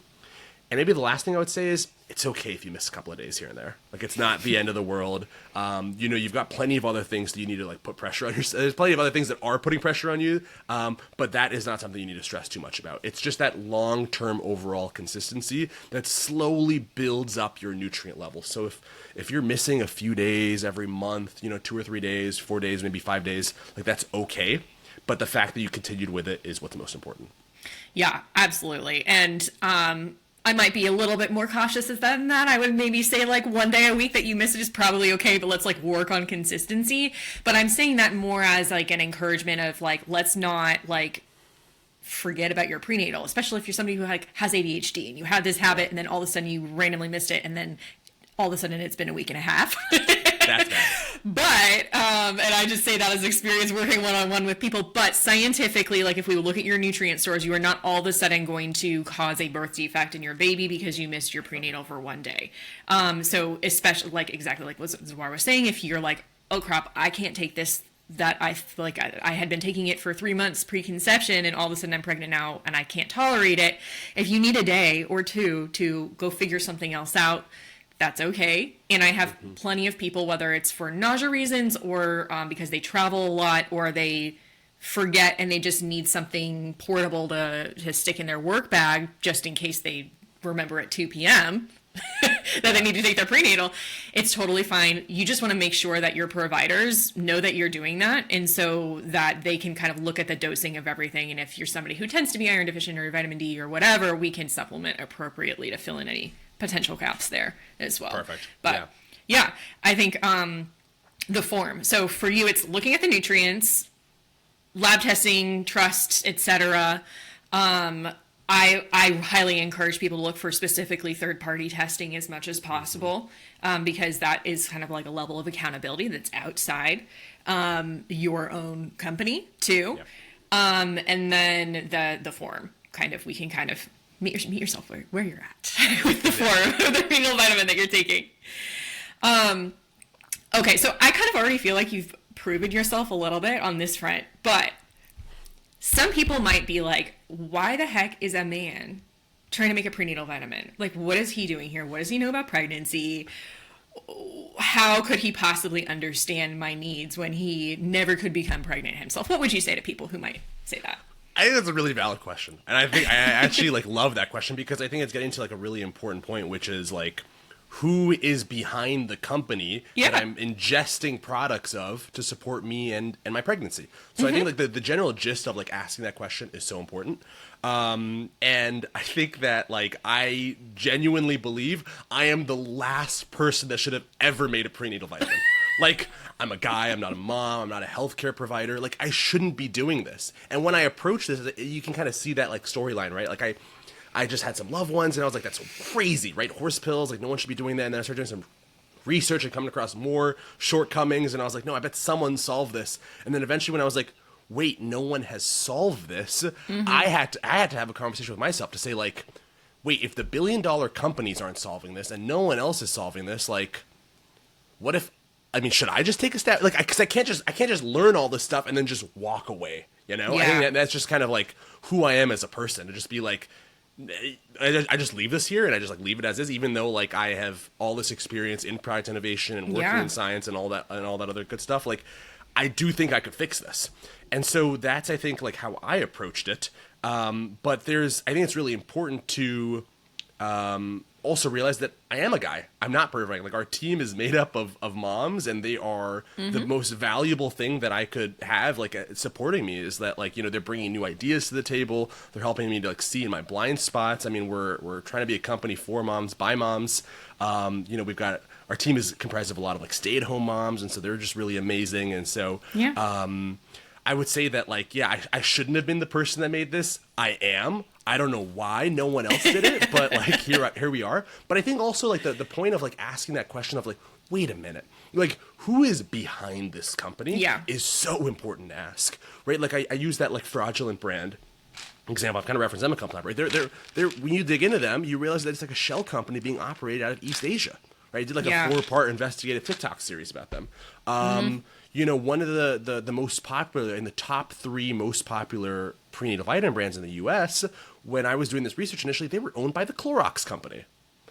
S2: And maybe the last thing I would say is it's okay if you miss a couple of days here and there. Like, it's not the end of the world. You've got plenty of other things that you need to like put pressure on yourself. There's plenty of other things that are putting pressure on you, but that is not something you need to stress too much about. It's just that long-term overall consistency that slowly builds up your nutrient level. So if you're missing a few days every month, 2 or 3 days, 4 days, maybe 5 days, like that's okay. But the fact that you continued with it is what's most important.
S1: Yeah, absolutely. And I might be a little bit more cautious than that. I would maybe say like 1 day a week that you miss it is probably okay, but let's like work on consistency. But I'm saying that more as like an encouragement of like, let's not like forget about your prenatal, especially if you're somebody who like has ADHD and you have this habit and then all of a sudden you randomly missed it and then all of a sudden it's been a week and a half.
S2: That's bad.
S1: But, and I just say that as experience working one-on-one with people, but scientifically, like if we look at your nutrient stores, you are not all of a sudden going to cause a birth defect in your baby because you missed your prenatal for 1 day. So especially like exactly like what Zawwar was saying, if you're like, oh crap, I can't take this, that I feel like I had been taking it for 3 months preconception and all of a sudden I'm pregnant now and I can't tolerate it. If you need a day or 2 to go figure something else out, that's okay. And I have plenty of people, whether it's for nausea reasons or because they travel a lot or they forget and they just need something portable to stick in their work bag just in case they remember at 2 p.m. that they need to take their prenatal. It's totally fine. You just want to make sure that your providers know that you're doing that, and so that they can kind of look at the dosing of everything. And if you're somebody who tends to be iron deficient or vitamin D or whatever, we can supplement appropriately to fill in any potential gaps there as well.
S2: Perfect.
S1: But yeah, I think the form. So for you, it's looking at the nutrients, lab testing, trust, etc. I highly encourage people to look for specifically third-party testing as much as possible, because that is kind of like a level of accountability that's outside your own company too.
S2: Yeah.
S1: And then the form, we can kind of meet yourself where you're at with the form of the renal vitamin that you're taking. Okay, so I kind of already feel like you've proven yourself a little bit on this front, but some people might be like, why the heck is a man trying to make a prenatal vitamin? Like, what is he doing here? What does he know about pregnancy? How could he possibly understand my needs when he never could become pregnant himself? What would you say to people who might say that?
S2: I think that's a really valid question. And I think I actually love that question, because I think it's getting to a really important point, which is who is behind the company that I'm ingesting products of to support me and my pregnancy. So I think the general gist of asking that question is so important. And I think that I genuinely believe I am the last person that should have ever made a prenatal vitamin. I'm a guy, I'm not a mom, I'm not a healthcare provider. I shouldn't be doing this. And when I approach this, you can kind of see that storyline, right? I just had some loved ones, and I was like, that's so crazy, right? Horse pills, no one should be doing that. And then I started doing some research and coming across more shortcomings, and I was like, no, I bet someone solved this. And then eventually when I was like, wait, no one has solved this, I had to have a conversation with myself to say, wait, if the billion-dollar companies aren't solving this and no one else is solving this, what if, should I just take a step? Because I can't just learn all this stuff and then just walk away, you know?
S1: Yeah.
S2: I think that's just kind of who I am as a person, to just be I just leave this here and I just leave it as is, even though I have all this experience in product innovation and working in science and all that other good stuff. I do think I could fix this. And so that's, I think, how I approached it. But I think it's really important to also realize that I am a guy. I'm not perfect. Our team is made up of moms, and they are the most valuable thing that I could have, supporting me, is that, they're bringing new ideas to the table. They're helping me to see in my blind spots. We're trying to be a company for moms, by moms. We've got, our team is comprised of a lot of stay-at-home moms, and so they're just really amazing. And so, I would say that I shouldn't have been the person that made this. I am. I don't know why no one else did it, but here we are. But I think also the point of asking that question of wait a minute, who is behind this company is so important to ask, right? I use that fraudulent brand example. I've kind of referenced them a couple times, right? They're when you dig into them, you realize that it's a shell company being operated out of East Asia, right? I did a 4-part investigative TikTok series about them. One of the most popular, in the top 3 most popular prenatal vitamin brands in the U.S., when I was doing this research initially, they were owned by the Clorox company.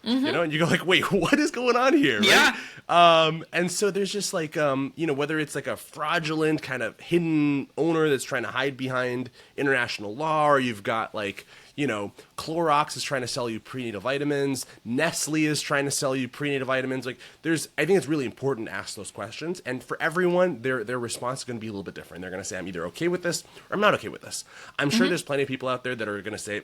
S2: And you go wait, what is going on here? Right? And so there's just whether it's a fraudulent kind of hidden owner that's trying to hide behind international law, or you've got Clorox is trying to sell you prenatal vitamins, Nestle is trying to sell you prenatal vitamins. I think it's really important to ask those questions. And for everyone, their response is going to be a little bit different. They're going to say, I'm either okay with this or I'm not okay with this. I'm sure there's plenty of people out there that are going to say,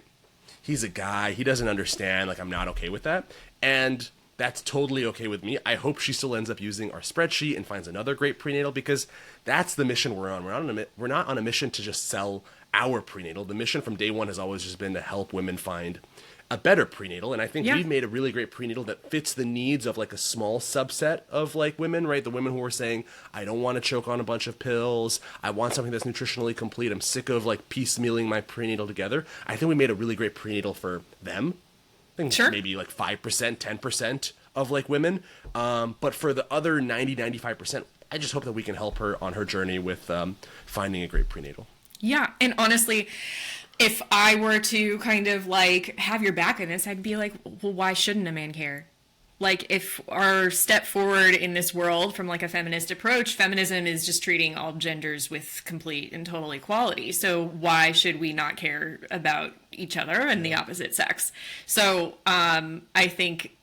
S2: he's a guy, he doesn't understand, I'm not okay with that. And that's totally okay with me. I hope she still ends up using our spreadsheet and finds another great prenatal, because that's the mission we're on. We're not on a mission to just sell our prenatal. The mission from day one has always just been to help women find a better prenatal. And I think we've made a really great prenatal that fits the needs of a small subset of women, right? The women who are saying, I don't want to choke on a bunch of pills. I want something that's nutritionally complete. I'm sick of piecemealing my prenatal together. I think we made a really great prenatal for them. I think maybe 5%, 10% of women. But for the other 90-95%, I just hope that we can help her on her journey with finding a great prenatal.
S1: Yeah. And honestly, if I were to kind of have your back in this, I'd be well, why shouldn't a man care? If our step forward in this world from a feminist approach, feminism is just treating all genders with complete and total equality. So why should we not care about each other and the opposite sex? So I think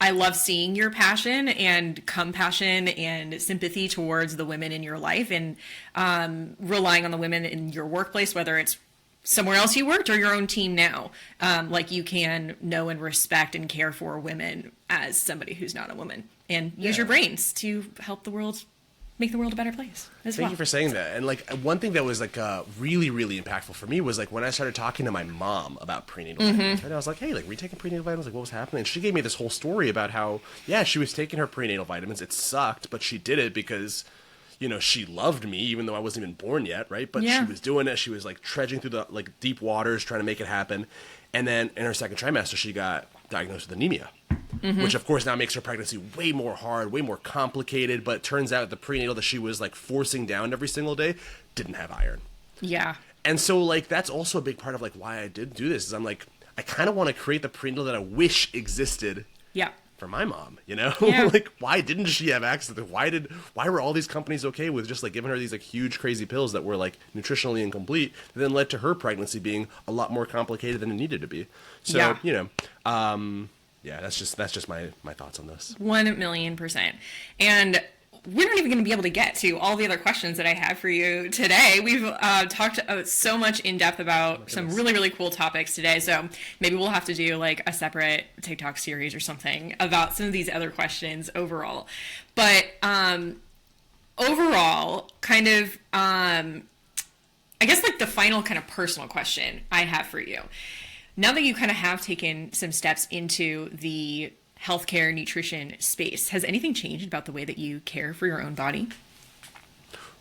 S1: I love seeing your passion and compassion and sympathy towards the women in your life, and relying on the women in your workplace, whether it's somewhere else you worked or your own team now. You can know and respect and care for women as somebody who's not a woman, and use your brains to help the world
S3: make the world a better place as well.
S2: Thank you for saying that. And like one thing that was like really, really impactful for me was like when I started talking to my mom about prenatal vitamins. Right? I was like, hey, like were you taking prenatal vitamins? Like what was happening? And she gave me this whole story about how, yeah, she was taking her prenatal vitamins. It sucked, but she did it because, you know, she loved me even though I wasn't even born yet, right? But she was doing it. She was like trudging through the like deep waters trying to make it happen. And then in her second trimester, she got diagnosed with anemia. Which, of course, now makes her pregnancy way more hard, way more complicated. But it turns out the prenatal that she was, like, forcing down every single day didn't have iron.
S3: Yeah.
S2: And so, like, that's also a big part of, like, why I did do this. Is I'm like, I kind of want to create the prenatal that I wish existed for my mom, you know?
S3: Yeah.
S2: Like, why didn't she have access to it? Why were all these companies okay with just, like, giving her these, like, huge, crazy pills that were, like, nutritionally incomplete that then led to her pregnancy being a lot more complicated than it needed to be? So, you know, yeah, that's just my thoughts on this.
S3: 1,000,000%. And we're not even going to be able to get to all the other questions that I have for you today. We've talked so much in depth about some really, really cool topics today. So maybe we'll have to do like a separate TikTok series or something about some of these other questions overall. But overall, kind of, I guess like the final kind of personal question I have for you. Now that you kind of have taken some steps into the healthcare nutrition space, has anything changed about the way that you care for your own body?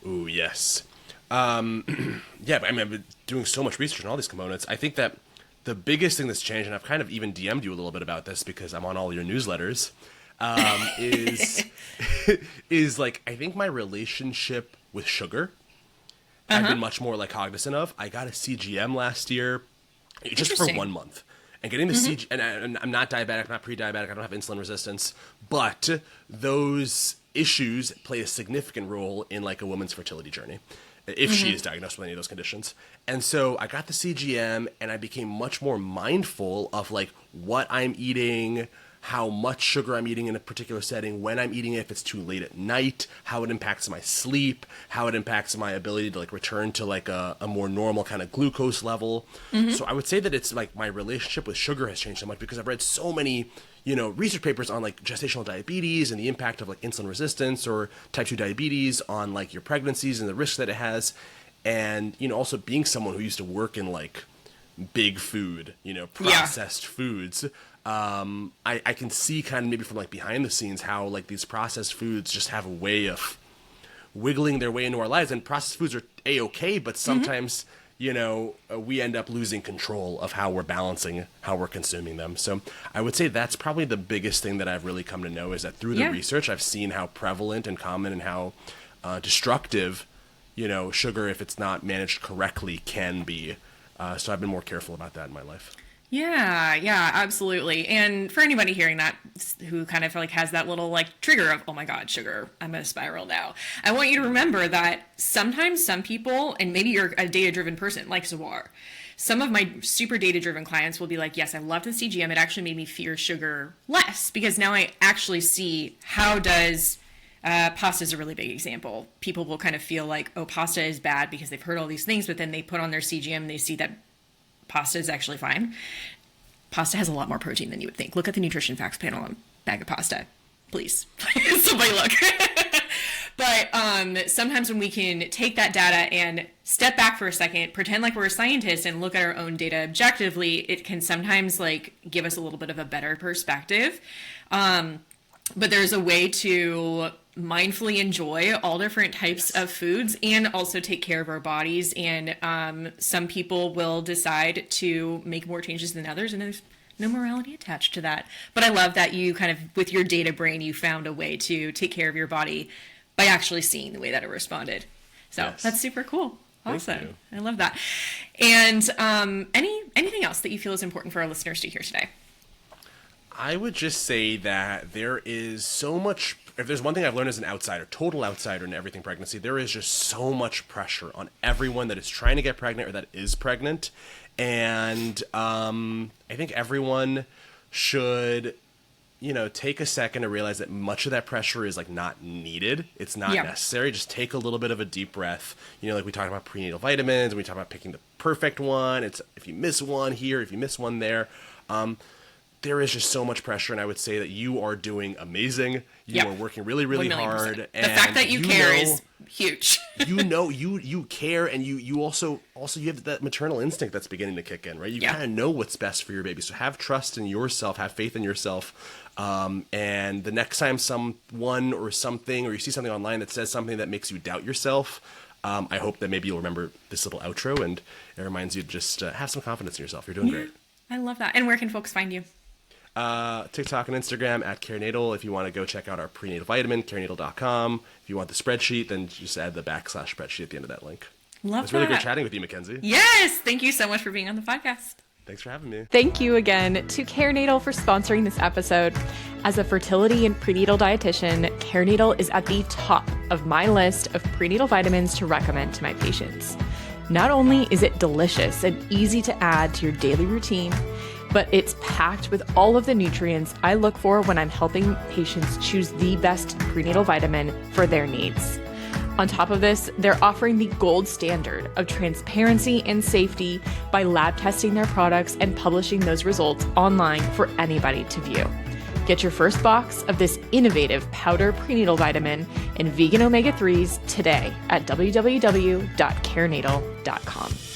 S2: Ooh, yes. Yeah, I mean, I've been doing so much research on all these components. I think that the biggest thing that's changed, and I've kind of even DM'd you a little bit about this because I'm on all your newsletters, is like, I think my relationship with sugar, I've been much more like cognizant of. I got a CGM last year. Just for 1 month. And getting the CG, and I'm not diabetic, not pre-diabetic, I don't have insulin resistance, but those issues play a significant role in like a woman's fertility journey, if she is diagnosed with any of those conditions. And so I got the CGM, and I became much more mindful of like what I'm eating, how much sugar I'm eating in a particular setting, when I'm eating it, if it's too late at night, how it impacts my sleep, how it impacts my ability to like return to like a more normal kind of glucose level. So I would say that it's like my relationship with sugar has changed so much because I've read so many, you know, research papers on like gestational diabetes and the impact of like insulin resistance or type 2 diabetes on like your pregnancies and the risks that it has. And, you know, also being someone who used to work in like big food, you know, processed foods, I can see kind of maybe from like behind the scenes how like these processed foods just have a way of wiggling their way into our lives. And processed foods are A-okay, but sometimes, you know, we end up losing control of how we're balancing, how we're consuming them. So I would say that's probably the biggest thing that I've really come to know is that through the research, I've seen how prevalent and common and how destructive, you know, sugar, if it's not managed correctly, can be. So I've been more careful about that in my life.
S3: Yeah, absolutely. And for anybody hearing that who kind of like has that little like trigger of, oh my God, sugar, I'm going to spiral now. I want you to remember that sometimes some people, and maybe you're a data-driven person like Zawwar, some of my super data-driven clients will be like, yes, I love the CGM. It actually made me fear sugar less because now I actually see how does pasta is a really big example. People will kind of feel like, oh, pasta is bad because they've heard all these things, but then they put on their CGM and they see that pasta is actually fine. Pasta has a lot more protein than you would think. Look at the nutrition facts panel on a bag of pasta. Please. Somebody look. But sometimes when we can take that data and step back for a second, pretend like we're a scientist and look at our own data objectively, it can sometimes like give us a little bit of a better perspective. But there's a way to mindfully enjoy all different types of foods and also take care of our bodies. And some people will decide to make more changes than others, and there's no morality attached to that. But I love that you kind of, with your data brain, you found a way to take care of your body by actually seeing the way that it responded. So that's super cool. Awesome. I love that. And anything else that you feel is important for our listeners to hear today?
S2: I would just say that there is so much, if there's one thing I've learned as an outsider, total outsider in everything pregnancy, there is just so much pressure on everyone that is trying to get pregnant or that is pregnant. And I think everyone should, you know, take a second to realize that much of that pressure is like not needed. It's not necessary. Just take a little bit of a deep breath. You know, like we talked about prenatal vitamins and we talked about picking the perfect one. It's if you miss one here, if you miss one there. there is just so much pressure, and I would say that you are doing amazing. You are working really, really hard.
S3: And the fact that you care is huge.
S2: you care, and you also you have that maternal instinct that's beginning to kick in, right? You kind of know what's best for your baby. So have trust in yourself, have faith in yourself. And the next time someone or something, or you see something online that says something that makes you doubt yourself, I hope that maybe you'll remember this little outro, and it reminds you to just have some confidence in yourself. You're doing great.
S3: I love that. And where can folks find you?
S2: TikTok and Instagram at CareNatal. If you want to go check out our prenatal vitamin, CareNatal.com. If you want the spreadsheet, then just add the / spreadsheet at the end of that link.
S3: Love that.
S2: It was really great chatting with you, Mackenzie.
S3: Yes. Thank you so much for being on the podcast.
S2: Thanks for having me.
S1: Thank you again to CareNatal for sponsoring this episode. As a fertility and prenatal dietitian, CareNatal is at the top of my list of prenatal vitamins to recommend to my patients. Not only is it delicious and easy to add to your daily routine, but it's packed with all of the nutrients I look for when I'm helping patients choose the best prenatal vitamin for their needs. On top of this, they're offering the gold standard of transparency and safety by lab testing their products and publishing those results online for anybody to view. Get your first box of this innovative powder prenatal vitamin and vegan omega-3s today at www.carenatal.com.